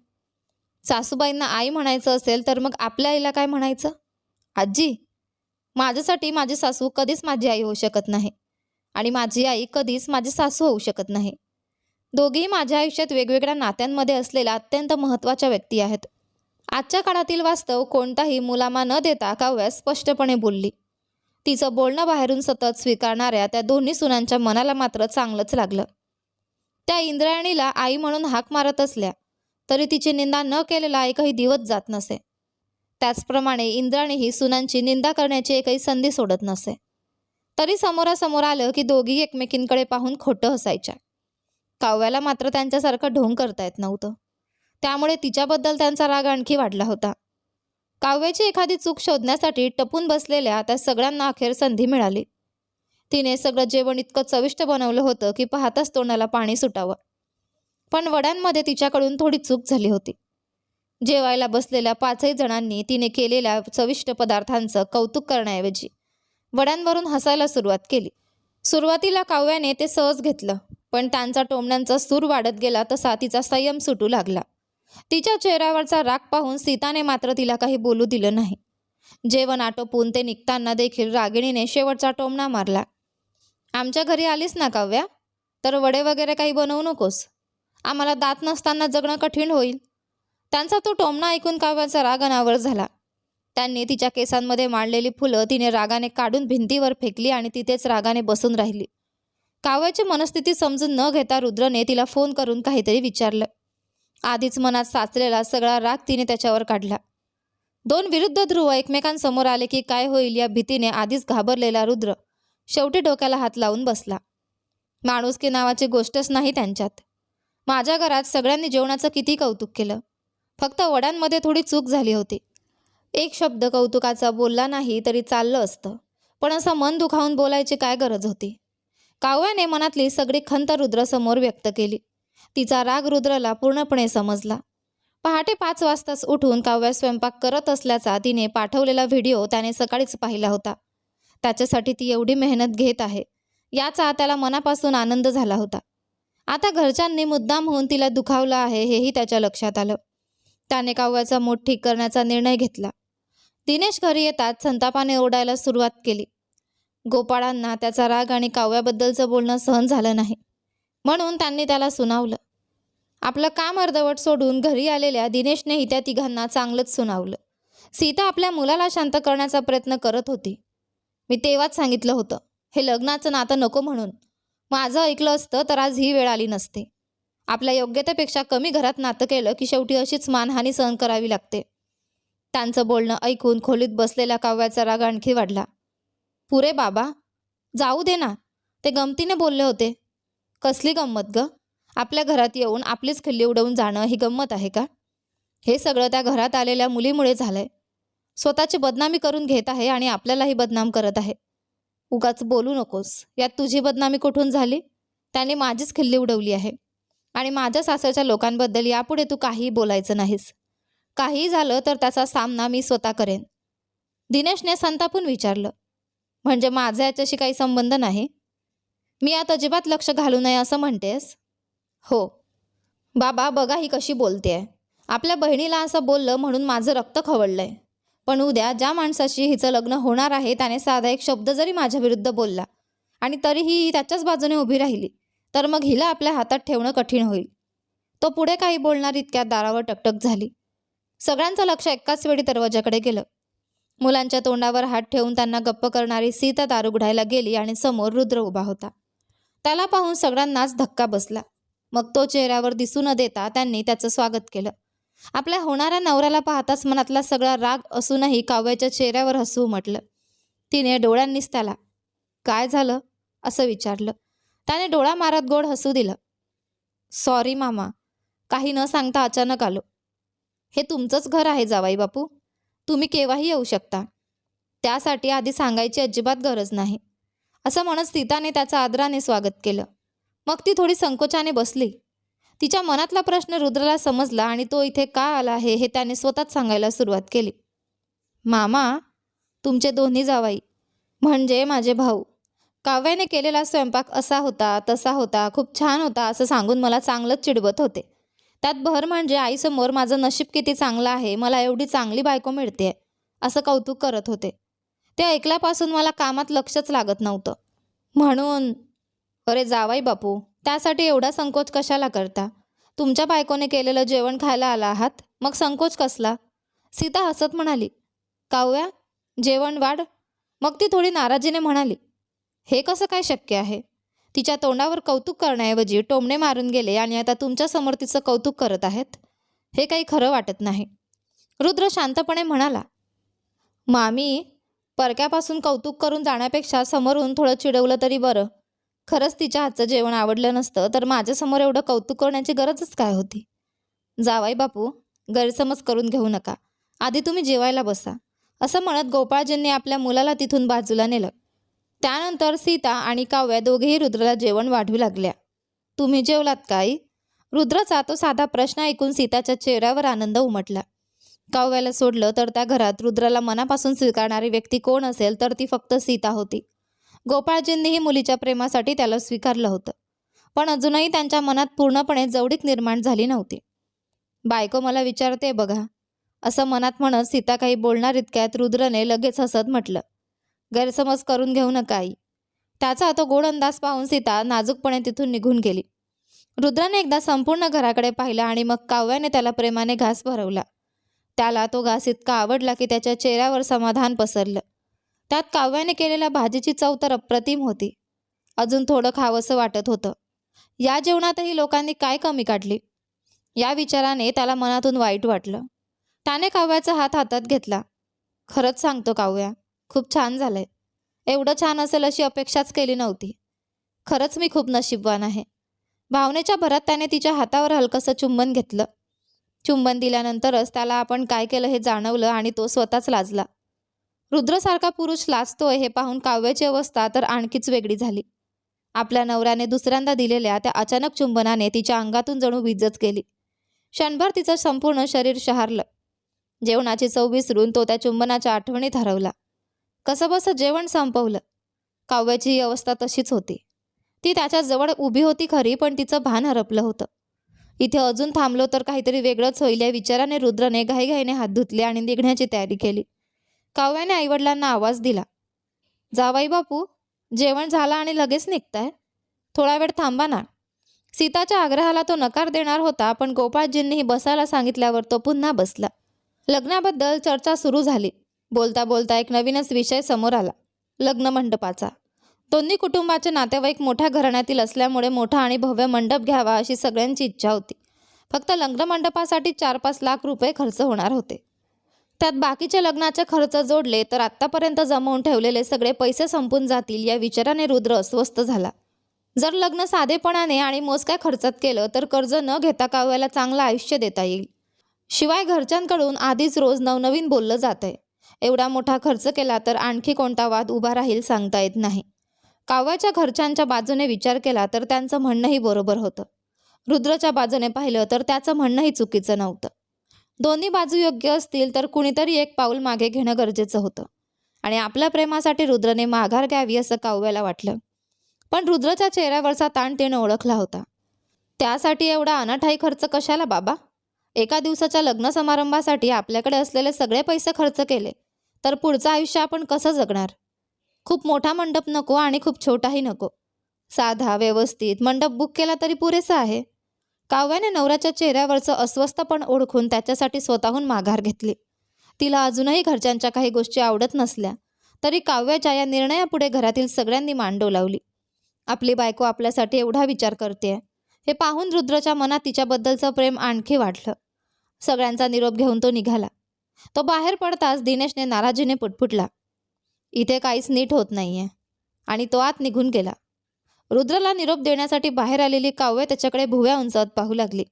सासूबाईंना आई म्हणायचं असेल तर मग आपल्या आईला काय म्हणायचं? आजी, माझ्यासाठी माझी सासू कधीच माझी आई होऊ शकत नाही आणि माझी आई कधीच माझी सासू होऊ शकत नाही. दोघीही माझ्या आयुष्यात वेगवेगळ्या नात्यांमध्ये असलेल्या अत्यंत महत्त्वाच्या व्यक्ती आहेत. आजच्या काळातील वास्तव कोणताही मुलामा न देता काव्या स्पष्टपणे बोलली. तिचं बोलणं बाहेरून सतत स्वीकारणाऱ्या त्या दोन्ही सुनांच्या मनाला मात्र चांगलंच लागलं. त्या इंद्रायणीला आई म्हणून हाक मारत असल्या तरी तिची निंदा न केलेला एकही दिवस जात नसे. त्याचप्रमाणे इंद्राणी ही सुनांची निंदा करण्याची एकही संधी सोडत नसे. तरी समोरासमोर आलं की दोघी एकमेकींकडे पाहून खोटं हसायच्या. काव्याला मात्र त्यांच्यासारखं ढोंग करता येत नव्हतं. त्यामुळे तिच्याबद्दल त्यांचा राग आणखी वाढला होता. काव्याची एखादी चूक शोधण्यासाठी टपून बसलेल्या त्या सगळ्यांना अखेर संधी मिळाली. तिने सगळं जेवण इतकं चविष्ट बनवलं होतं की पाहताच तोंडाला पाणी सुटावं. पण वड्यांमध्ये तिच्याकडून थोडी चूक झाली होती. जेवायला बसलेल्या 5ही जणांनी तिने केलेल्या चविष्ट पदार्थांचं कौतुक करण्याऐवजी वड्यांवरून हसायला सुरुवात केली. सुरुवातीला काव्याने ते सहज घेतलं, पण त्यांचा टोमण्यांचा सूर वाढत गेला तसा तिचा संयम सुटू लागला. तिच्या चेहऱ्यावरचा राग पाहून सीताने मात्र तिला काही बोलू दिलं नाही. जेवण आटोपून ते निघताना देखील रागिणीने शेवटचा टोमणा मारला, आमच्या घरी आलीस ना काव्या, तर वडे वगैरे काही बनवू नकोस. आम्हाला दात नसताना जगणं कठीण होईल. त्यांचा तो टोमणा ऐकून काव्याचा राग अनावर झाला. त्यांनी तिच्या केसांमध्ये मांडलेली फुलं तिने रागाने काढून भिंतीवर फेकली आणि तिथेच रागाने बसून राहिली. काव्याची मनस्थिती समजून न घेता रुद्रने तिला फोन करून काहीतरी विचारलं. आधीच मनात साचलेला सगळा राग तिने त्याच्यावर काढला. दोन विरुद्ध ध्रुव एकमेकांसमोर आले की काय होईल या भीतीने आधीच घाबरलेला रुद्र शेवटी डोक्याला हात लावून बसला. माणुसकी नावाची गोष्टच नाही त्यांच्यात. माझ्या घरात सगळ्यांनी जेवणाचं किती कौतुक केलं, फक्त वड्यांमध्ये थोडी चूक झाली होती. एक शब्द कौतुकाचा बोलला नाही तरी चाललं असतं, पण असं मन दुखावून बोलायची काय गरज होती? काव्याने मनातली सगळी खंत रुद्रासमोर व्यक्त केली. तिचा राग रुद्रला पूर्णपणे समजला. पहाटे 5 वाजताच उठून काव्या स्वयंपाक करत असल्याचा तिने पाठवलेला व्हिडिओ त्याने सकाळीच पाहिला होता. त्याच्यासाठी ती एवढी मेहनत घेत आहे याचा त्याला मनापासून आनंद झाला होता. आता घरच्यांनी मुद्दाम होऊन तिला दुखावलं आहे हेही त्याच्या लक्षात आलं. त्याने काव्याचा मूड ठीक करण्याचा निर्णय घेतला. दिनेश घरी येताच संतापाने ओरडायला सुरुवात केली. गोपाळांना त्याचा राग आणि काव्याबद्दलचं बोलणं सहन झालं नाही, म्हणून त्यांनी त्याला सुनावलं. आपलं काम अर्धवट सोडून घरी आलेल्या दिनेशनेही त्या तिघांना चांगलंच सुनावलं. सीता आपल्या मुलाला शांत करण्याचा प्रयत्न करत होती. मी तेव्हाच सांगितलं होतं हे लग्नाचं नातं नको म्हणून. माझं ऐकलं असतं तर आज ही वेळ आली नसते. आपल्या योग्यतेपेक्षा कमी घरात नातं केलं की शेवटी अशीच मानहानी सहन करावी लागते. त्यांचं बोलणं ऐकून खोलीत बसलेल्या काव्याचा राग आणखी वाढला. पुरे बाबा, जाऊ दे ना, ते गमतीने बोलले होते. कसली गंमत ग? आपल्या घरात येऊन आपलीच खिल्ली उडवून जाणं ही गंमत आहे का? हे सगळं त्या घरात आलेल्या मुलीमुळे झालंय. स्वतःची बदनामी करून घेत आहे आणि आपल्यालाही बदनाम करत आहे. उगाच बोलू नकोस. यात तुझी बदनामी कुठून झाली? त्याने माझीच खिल्ली उडवली आहे. आणि माझ्या सासरच्या लोकांबद्दल यापुढे तू काहीही बोलायचं नाहीस. काहीही झालं तर त्याचा सामना मी स्वतः करेन. दिनेशने संतापून विचारलं. म्हणजे माझा याच्याशी काही संबंध नाही? मी यात अजिबात लक्ष घालू नये असं म्हणतेस? हो. बाबा बघा ही कशी बोलतेय. आपल्या बहिणीला असं बोललं म्हणून माझं रक्त खवळलंय. पण उद्या ज्या माणसाशी हिचं लग्न होणार आहे त्याने साधा एक शब्द जरी माझ्या विरुद्ध बोलला आणि तरीही ही त्याच्याच बाजूने उभी राहिली तर मग हिला आपल्या हातात ठेवणं कठीण होईल. तो पुढे काही बोलणार इतक्यात दारावर टकटक झाली. सगळ्यांचं लक्ष एकाच वेळी दरवाजाकडे गेलं. मुलांच्या तोंडावर हात ठेवून त्यांना गप्प करणारी सीता दार उघडायला गेली आणि समोर रुद्र उभा होता. त्याला पाहून सगळ्यांनाच धक्का बसला. मग तो चेहऱ्यावर दिसू न देता त्यांनी त्याचं स्वागत केलं. आपल्या होणाऱ्या नवऱ्याला पाहताच मनातला सगळा राग असूनही काव्याच्या चेहऱ्यावर हसू उमटलं. तिने डोळ्यांनीच त्याला काय झालं असं विचारलं. त्याने डोळा मारत गोड हसू दिलं. सॉरी मामा, काही न सांगता अचानक आलो. हे तुमचंच घर आहे जावाई बापू. तुम्ही केव्हाही येऊ शकता. त्यासाठी आधी सांगायची अजिबात गरज नाही. असं म्हणत सीताने त्याचं आदराने स्वागत केलं. मग ती थोडी संकोचाने बसली. तिच्या मनातला प्रश्न रुद्रला समजला आणि तो इथे का आला आहे हे त्याने स्वतःच सांगायला सुरुवात केली. मामा, तुमचे दोन्ही जावाई म्हणजे माझे भाऊ. काव्याने केलेला स्वयंपाक असा होता, तसा होता, खूप छान होता असं सांगून मला चांगलंच चिडवत होते. त्यात भर म्हणजे आईसमोर माझं नशीब किती चांगलं आहे, मला एवढी चांगली बायको मिळते असं कौतुक करत होते. ते ऐकल्यापासून मला कामात लक्षच लागत नव्हतं. म्हणून अरे जावाई बापू, त्यासाठी एवढा संकोच कशाला करता? तुमच्या बायकोने केलेलं जेवण खायला आला आहात, मग संकोच कसला? सीता हसत म्हणाली. काव्या, जेवण वाढ. मग ती थोडी नाराजीने म्हणाली. हे कसं काय शक्य आहे? तिच्या तोंडावर कौतुक करण्याऐवजी टोमणे मारून गेले आणि आता तुमच्यासमोर तिचं कौतुक करत आहेत. हे काही खरं वाटत नाही. रुद्र शांतपणे म्हणाला. मामी, परक्यापासून कौतुक करून जाण्यापेक्षा समोरून थोडं चिडवलं तरी बरं. खरंच तिच्या हातचं जेवण आवडलं नसतं तर माझ्यासमोर एवढं कौतुक करण्याची गरजच काय होती? जावाई बापू, गैरसमज करून घेऊ नका. आधी तुम्ही जेवायला बसा. असं म्हणत गोपाळजींनी आपल्या मुलाला तिथून बाजूला नेलं. त्यानंतर सीता आणि काव्या दोघेही रुद्रला जेवण वाढवू लागल्या. तुम्ही जेवलात का आई? रुद्रचा तो साधा प्रश्न ऐकून सीताच्या चेहऱ्यावर आनंद उमटला. काव्याला सोडलं तर त्या घरात रुद्राला मनापासून स्वीकारणारी व्यक्ती कोण असेल तर ती फक्त सीता होती. गोपाळजींनीही मुलीच्या प्रेमासाठी त्याला स्वीकारलं होतं. पण अजूनही त्यांच्या मनात पूर्णपणे जवळीक निर्माण झाली नव्हती. बायको मला विचारते बघा, असं मनात म्हणत सीता काही बोलणार इतक्यात रुद्रने लगेच हसत म्हटलं. गैरसमज करून घेऊ नका आई. त्याचा तो गोड अंदाज पाहून सीता नाजूकपणे तिथून निघून गेली. रुद्राने एकदा संपूर्ण घराकडे पाहिलं आणि मग काव्याने त्याला प्रेमाने घास भरवला. त्याला तो घास इतका आवडला की त्याच्या चेहऱ्यावर समाधान पसरलं. त्यात काव्याने केलेल्या भाजीची चव तर अप्रतिम होती. अजून थोडं खावंसं वाटत होतं. या जेवणातही लोकांनी काय कमी काढली? या विचाराने त्याला मनातून वाईट वाटलं. त्याने काव्याचा हात हातात घेतला. खरंच सांगतो काव्या, खूप छान झालंय. एवढं छान असेल अशी अपेक्षाच केली नव्हती. खरंच मी खूप नशीबवान आहे. भावनेच्या भरात त्याने तिच्या हातावर हलकंसं चुंबन घेतलं. चुंबन दिल्यानंतरच त्याला आपण काय केलं हे जाणवलं आणि तो स्वतःच लाजला. रुद्रसारखा पुरुष लाजतोय हे पाहून काव्याची अवस्था तर आणखीच वेगळी झाली. आपल्या नवऱ्याने दुसऱ्यांदा दिलेल्या त्या अचानक चुंबनाने तिच्या अंगातून जणू वीजच गेली. क्षणभर तिचं संपूर्ण शरीर शहारलं. जेवणाची चव विसरून तो त्या चुंबनाच्या आठवणीत हरवला. कसंबसं जेवण संपवलं. काव्याची ही अवस्था तशीच होती. ती त्याच्या जवळ उभी होती खरी, पण तिचं भान हरपलं होतं. इथे अजून थांबलो तर काहीतरी वेगळंच होईल या विचाराने रुद्रने घाईघाईने हात धुतले आणि निघण्याची तयारी केली. काव्याने आईवडिलांना आवाज दिला. जावाई बापू, जेवण झालं आणि लगेच निघताय? थोडा वेळ थांबा ना. सीताच्या आग्रहाला तो नकार देणार होता, पण गोपाळजींनीही बसायला सांगितल्यावर तो पुन्हा बसला. लग्नाबद्दल चर्चा सुरू झाली. बोलता बोलता एक नवीनच विषय समोर आला. लग्न मंडपाचा. दोन्ही कुटुंबाचे नातेवाईक मोठ्या घराण्यातील असल्यामुळे मोठा आणि भव्य मंडप घ्यावा अशी सगळ्यांची इच्छा होती. फक्त लग्न मंडपासाठी 4-5 लाख रुपये खर्च होणार होते. त्यात बाकीचे लग्नाचे खर्च जोडले तर आत्तापर्यंत जमवून ठेवलेले सगळे पैसे संपून जातील या विचाराने रुद्र अस्वस्थ झाला. जर लग्न साधेपणाने आणि मोजक्या खर्चात केलं तर कर्ज न घेता काव्याला चांगलं आयुष्य देता येईल. शिवाय घरच्यांकडून आधीच रोज नवनवीन बोललं जातंय. एवढा मोठा खर्च केला तर आणखी कोणता वाद उभा राहील सांगता येत नाही. काव्याच्या घरच्यांच्या बाजूने विचार केला तर त्यांचं म्हणणंही बरोबर होतं. रुद्रच्या बाजूने पाहिलं तर त्याचं म्हणणंही चुकीचं नव्हतं. दोन्ही बाजू योग्य असतील तर कुणीतरी एक पाऊल मागे घेणं गरजेचं होतं आणि आपल्या प्रेमासाठी रुद्रने माघार घ्यावी असं काव्याला वाटलं. पण रुद्रच्या चेहऱ्यावरचा ताण तिने ओळखला होता. त्यासाठी एवढा अनाठाई खर्च कशाला बाबा? एका दिवसाच्या लग्न समारंभासाठी आपल्याकडे असलेले सगळे पैसे खर्च केले तर पुढचं आयुष्य आपण कसं जगणार? खूप मोठा मंडप नको आणि खूप छोटाही नको. साधा व्यवस्थित मंडप बुक केला तरी पुरेसा आहे. काव्याने नवऱ्याच्या चेहऱ्यावरचं अस्वस्थपण ओळखून त्याच्यासाठी स्वतःहून माघार घेतली. तिला अजूनही घरच्यांच्या काही गोष्टी आवडत नसल्या तरी काव्याच्या या निर्णयापुढे घरातील सगळ्यांनी मान डोलावली. आपली बायको आपल्यासाठी एवढा विचार करतेय हे पाहून रुद्रच्या मनात तिच्याबद्दलचं प्रेम आणखी वाढलं. सगळ्यांचा निरोप घेऊन तो निघाला. तो बाहेर पडताच दिनेशने नाराजीने पुटपुटला, इथे काहीच नीट होत नाहीये, आणि तो आत निघून गेला. रुद्रला निरोप देण्यासाठी बाहेर आलेली काव्य त्याच्याकडे भुव्या उंचावत पाहू लागली.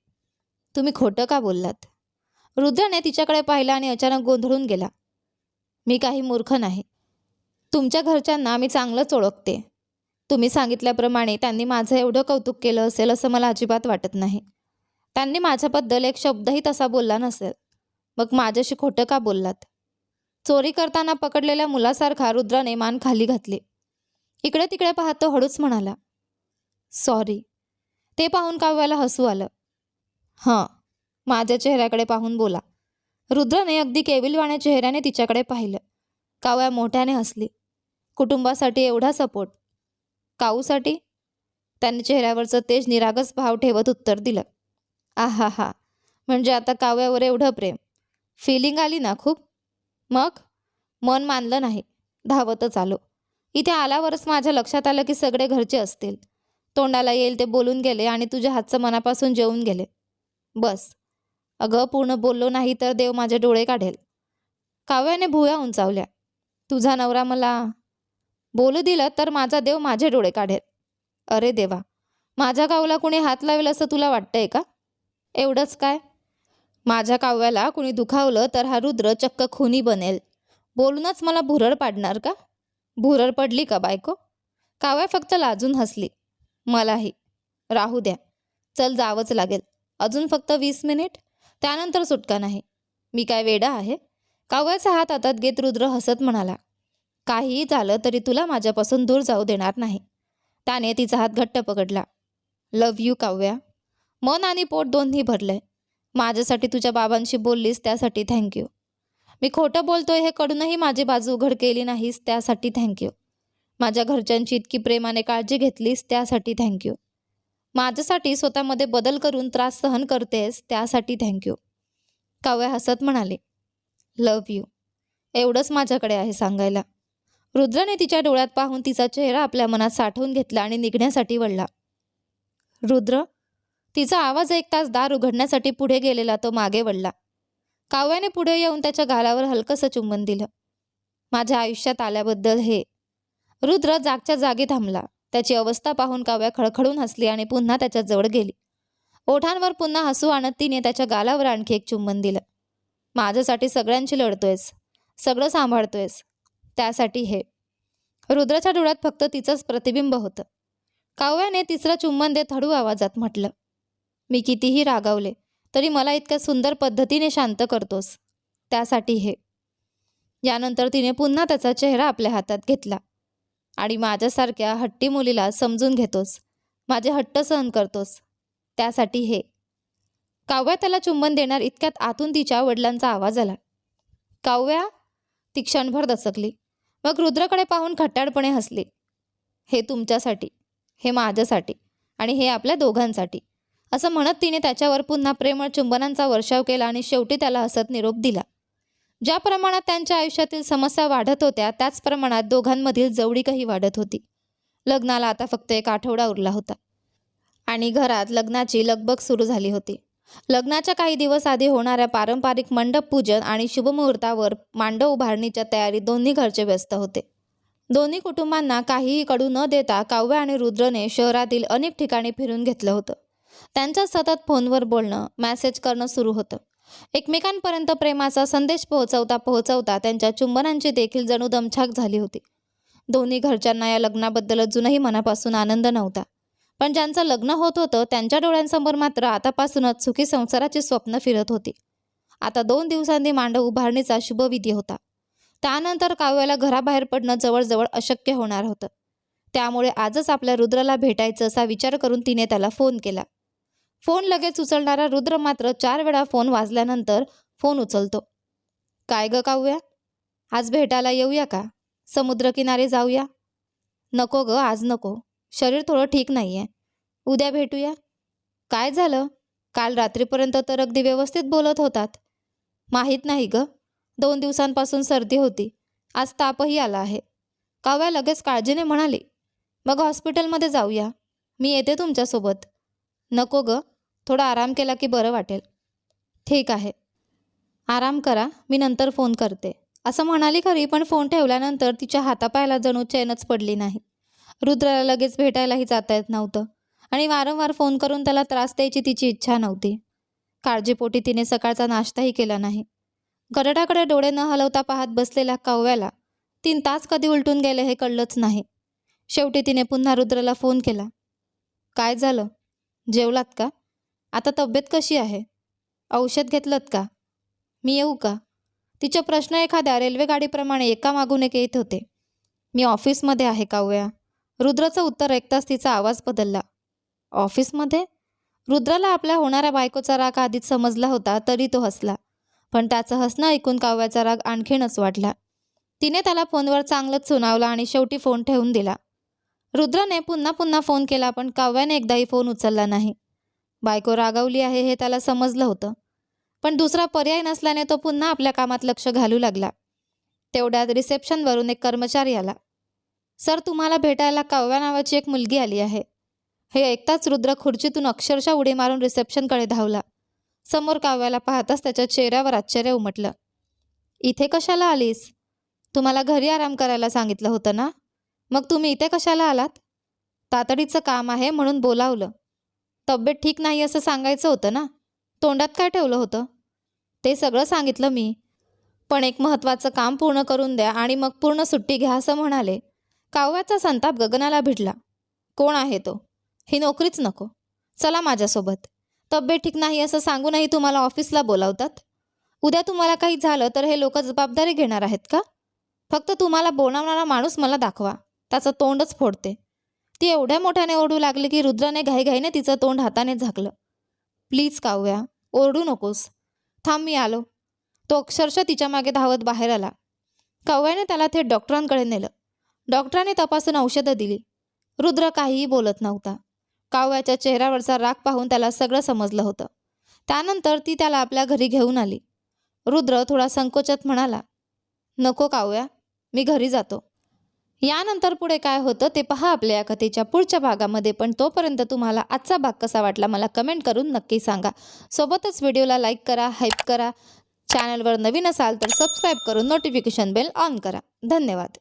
तुम्ही खोटं का बोललात? रुद्रने तिच्याकडे पाहिलं आणि अचानक गोंधळून गेला. मी काही मूर्ख नाही. तुमच्या घरच्यांना मी चांगलंच ओळखते. तुम्ही सांगितल्याप्रमाणे त्यांनी माझं एवढं कौतुक केलं असेल असं मला अजिबात वाटत नाही. त्यांनी माझ्याबद्दल एक शब्दही तसा बोलला नसेल. मग माझ्याशी खोटं का बोललात? चोरी करताना पकडलेल्या मुलासारखा रुद्राने मान खाली घातली. इकडे तिकडे पाहत तो हळूच म्हणाला, सॉरी. ते पाहून काव्याला हसू आलं. हां, माझ्या चेहऱ्याकडे पाहून बोला. रुद्राने अगदी केविलवाण्या चेहऱ्याने तिच्याकडे पाहिलं. काव्या मोठ्याने हसली. कुटुंबासाठी एवढा सपोर्ट? काऊसाठी? त्याने चेहऱ्यावरचं तेज निरागस भाव ठेवत उत्तर दिलं. आहा हा, म्हणजे आता काव्यावर एवढं प्रेम? फिलिंग आली ना खूप? मग? मन मानलं नाही, धावतच आलो. इथे आल्यावरच माझ्या लक्षात आलं की सगळे घरचे असतील. तोंडाला येईल ते बोलून गेले आणि तुझ्या हातचं मनापासून जेवून गेले. बस. अगं, पूर्ण बोललो नाही तर देव माझे डोळे काढेल. काव्याने भुवया उंचावल्या. तुझा नवरा मला बोलू दिलं तर माझा देव माझे डोळे काढेल. अरे देवा, माझ्या काव्याला कुणी हात लावेल असं तुला वाटतंय का? एवढंच काय? माझ्या काव्याला कुणी दुखावलं तर हा रुद्र चक्क खुनी बनेल. बोलूनच मला भुरळ पाडणार का? भुरळ पडली का बायको? काव्या फक्त लाजून हसली. मलाही. राहू द्या. चल, जावंच लागेल. अजून फक्त 20 मिनिट, त्यानंतर सुटका नाही. मी काय वेडा आहे? काव्याचा हात हातात घेत रुद्र हसत म्हणाला, काहीही झालं तरी तुला माझ्यापासून दूर जाऊ देणार नाही. त्याने तिचा हात घट्ट पकडला. Love you Kavya. मन आणि पोट दोन्ही भरलंय. माझ्यासाठी तुझ्या बाबांशी बोललीस त्यासाठी थँक्यू. मी खोटं बोलतोय हे कळूनही माझी बाजू उघड केली नाहीस त्यासाठी थँक्यू. माझ्या घरच्यांची इतकी प्रेमाने काळजी घेतलीस त्यासाठी थँक्यू. माझ्यासाठी स्वतःमध्ये बदल करून त्रास सहन करतेस त्यासाठी थँक्यू. काव्या हसत म्हणाले, लव्ह यू. एवढंच माझ्याकडे आहे सांगायला. रुद्रने तिच्या डोळ्यात पाहून तिचा चेहरा आपल्या मनात साठवून घेतला आणि निघण्यासाठी वळला. रुद्र. तिचा आवाज ऐकताच दार उघडण्यासाठी पुढे गेलेला तो मागे वळला. काव्याने पुढे येऊन त्याच्या गालावर हलकंसं चुंबन दिलं. माझ्या आयुष्यात आल्याबद्दल हे. रुद्र जागच्या जागी थांबला. त्याची अवस्था पाहून काव्या खळखळून हसली आणि पुन्हा त्याच्या जवळ गेली. ओठांवर पुन्हा हसू आणत तिने त्याच्या गालावर आणखी एक चुंबन दिलं. माझ्यासाठी सगळ्यांची लढतोयस, सगळं सांभाळतोयस, त्यासाठी हे. रुद्राच्या डोळ्यात फक्त तिचंच प्रतिबिंब होतं. काव्याने तिसरं चुंबन देत हळू आवाजात म्हटलं, मी कितीही रागावले तरी मला इतक्या सुंदर पद्धतीने शांत करतोस त्यासाठी हे. यानंतर तिने पुन्हा त्याचा चेहरा आपल्या हातात घेतला. आणि माझ्यासारख्या हट्टी मुलीला समजून घेतोस, माझे हट्ट सहन करतोस त्यासाठी हे. काव्या त्याला चुंबन देणार इतक्यात आतून तिच्या वडिलांचा आवाज आला. काव्या. ती क्षणभर दचकली. मग रुद्रकडे पाहून खट्टाळपणे हसली. हे तुमच्यासाठी, हे माझ्यासाठी आणि हे आपल्या दोघांसाठी, असं म्हणत तिने त्याच्यावर पुन्हा प्रेमळ चुंबनांचा वर्षाव केला आणि शेवटी त्याला हसत निरोप दिला. ज्या प्रमाणात त्यांच्या आयुष्यातील समस्या वाढत होत्या त्याच प्रमाणात दोघांमधील जवळीकही वाढत होती. लग्नाला आता फक्त 1 आठवडा उरला होता आणि घरात लग्नाची लगबग सुरू झाली होती. लग्नाच्या काही दिवस आधी होणाऱ्या पारंपरिक मंडप पूजन आणि शुभमुहूर्तावर मांडव उभारणीच्या तयारीत दोन्ही घरचे व्यस्त होते. दोन्ही कुटुंबांना काहीही कळू न देता काव्य आणि रुद्रने शहरातील अनेक ठिकाणी फिरून घेतलं होतं. त्यांचं सतत फोनवर बोलणं, मेसेज करणं सुरू होतं. एकमेकांपर्यंत प्रेमाचा संदेश पोहोचवता पोहोचवता त्यांच्या चुंबनांची देखील जणू दमछाक झाली होती. दोन्ही घरच्यांना या लग्नाबद्दल अजूनही मनापासून आनंद नव्हता. पण ज्यांचं लग्न होत होतं त्यांच्या डोळ्यांसमोर मात्र आतापासूनच सुखी संसाराची स्वप्न फिरत होती. आता 2 दिवसांनी मांडव उभारणीचा शुभविधी होता. त्यानंतर काव्याला घराबाहेर पडणं जवळजवळ अशक्य होणार होतं. त्यामुळे आजच आपल्या रुद्रला भेटायचं असा विचार करून तिने त्याला फोन केला. फोन लगेच उचलणारा रुद्र मात्र 4 वेळा फोन वाजल्यानंतर फोन उचलतो. काय ग काव्या, आज भेटायला येऊया का? समुद्रकिनारी जाऊया? नको ग, आज नको. शरीर थोडं ठीक नाही आहे. उद्या भेटूया. काय झालं? काल रात्रीपर्यंत तर अगदी व्यवस्थित बोलत होतात. माहीत नाही ग, 2 दिवसांपासून सर्दी होती. आज तापही आला आहे. काव्या लगेच काळजीने म्हणाली. मग हॉस्पिटलमध्ये जाऊया. मी येते तुमच्यासोबत. नको ग, थोडा आराम केला की बरं वाटेल. ठीक आहे, आराम करा, मी नंतर फोन करते, असं म्हणाली खरी, पण फोन ठेवल्यानंतर तिच्या हातापायाला जणू चैनच पडली नाही. रुद्राला लगेच भेटायलाही जाता येत नव्हतं आणि वारंवार फोन करून त्याला त्रास द्यायची तिची इच्छा नव्हती. काळजीपोटी तिने सकाळचा नाश्ताही केला नाही. घड्याळाकडे डोळे न हलवता पाहत बसलेल्या काव्याला 3 तास कधी उलटून गेले हे कळलंच नाही. शेवटी तिने पुन्हा रुद्राला फोन केला. काय झालं? जेवलात का? आता तब्येत कशी आहे? औषध घेतलंत का? मी येऊ का? तिचे प्रश्न एखाद्या रेल्वे गाडीप्रमाणे एकामागून एक येत होते. मी ऑफिसमध्ये आहे काव्या. रुद्राचं उत्तर ऐकताच तिचा आवाज बदलला. ऑफिसमध्ये? रुद्राला आपल्या होणाऱ्या बायकोचा राग आधीच समजला होता, तरी तो हसला. पण त्याचं हसणं ऐकून काव्याचा राग आणखीनच वाढला. तिने त्याला फोनवर चांगलंच सुनावला आणि शेवटी फोन ठेवून दिला. रुद्राने पुन्हा पुन्हा फोन केला, पण काव्याने एकदाही फोन उचलला नाही. बायको रागावली आहे हे त्याला समजलं होतं, पण दुसरा पर्याय नसल्याने तो पुन्हा आपल्या कामात लक्ष घालू लागला. तेवढ्यात रिसेप्शनवरून एक कर्मचारी आला. सर, तुम्हाला भेटायला काव्या नावाची एक मुलगी आली आहे. हे ऐकताच रुद्र खुर्चीतून अक्षरशः उडी मारून रिसेप्शनकडे धावला. समोर काव्याला पाहताच त्याच्या चेहऱ्यावर आश्चर्य उमटलं. इथे कशाला आलीस? तुम्हाला घरी आराम करायला सांगितलं होतं ना? मग तुम्ही इथे कशाला आलात? तातडीचं काम आहे म्हणून बोलावलं. तब्येत ठीक नाही असं सांगायचं होतं ना? तोंडात काय ठेवलं होतं? ते सगळं सांगितलं मी, पण एक महत्त्वाचं काम पूर्ण करून द्या आणि मग पूर्ण सुट्टी घ्या असं म्हणाले. काव्याचा संताप गगनाला भिडला. कोण आहे तो? ही नोकरीच नको. चला माझ्यासोबत. तब्येत ठीक नाही असं सांगूनही तुम्हाला ऑफिसला बोलावतात. उद्या तुम्हाला काही झालं तर हे लोक जबाबदारी घेणार आहेत का? फक्त तुम्हाला बोलावणारा माणूस मला दाखवा, त्याचं तोंडच फोडते. ती एवढ्या मोठ्याने ओरडू लागली की रुद्राने घाईघाईने तिचं तोंड हाताने झाकलं. प्लीज काव्या, ओरडू नकोस. थांब, मी आलो. तो अक्षरशः तिच्या मागे धावत बाहेर आला. काव्याने त्याला थेट डॉक्टरांकडे नेलं. डॉक्टरांनी तपासून औषधं दिली. रुद्र काहीही बोलत नव्हता. काव्याच्या चेहऱ्यावरचा राग पाहून त्याला सगळं समजलं होतं. त्यानंतर ती त्याला आपल्या घरी घेऊन आली. रुद्र थोडा संकोचात म्हणाला, नको काव्या, मी घरी जातो. यानंतर पुढे काय होतं ते पहा आपल्या या कथेच्या पुढच्या भागामध्ये. पण तोपर्यंत तुम्हाला आजचा भाग कसा वाटला मला कमेंट करून नक्की सांगा. सोबतच व्हिडिओला लाईक करा, हाईप करा. चॅनलवर नवीन असाल तर सबस्क्राईब करून नोटिफिकेशन बेल ऑन करा. धन्यवाद.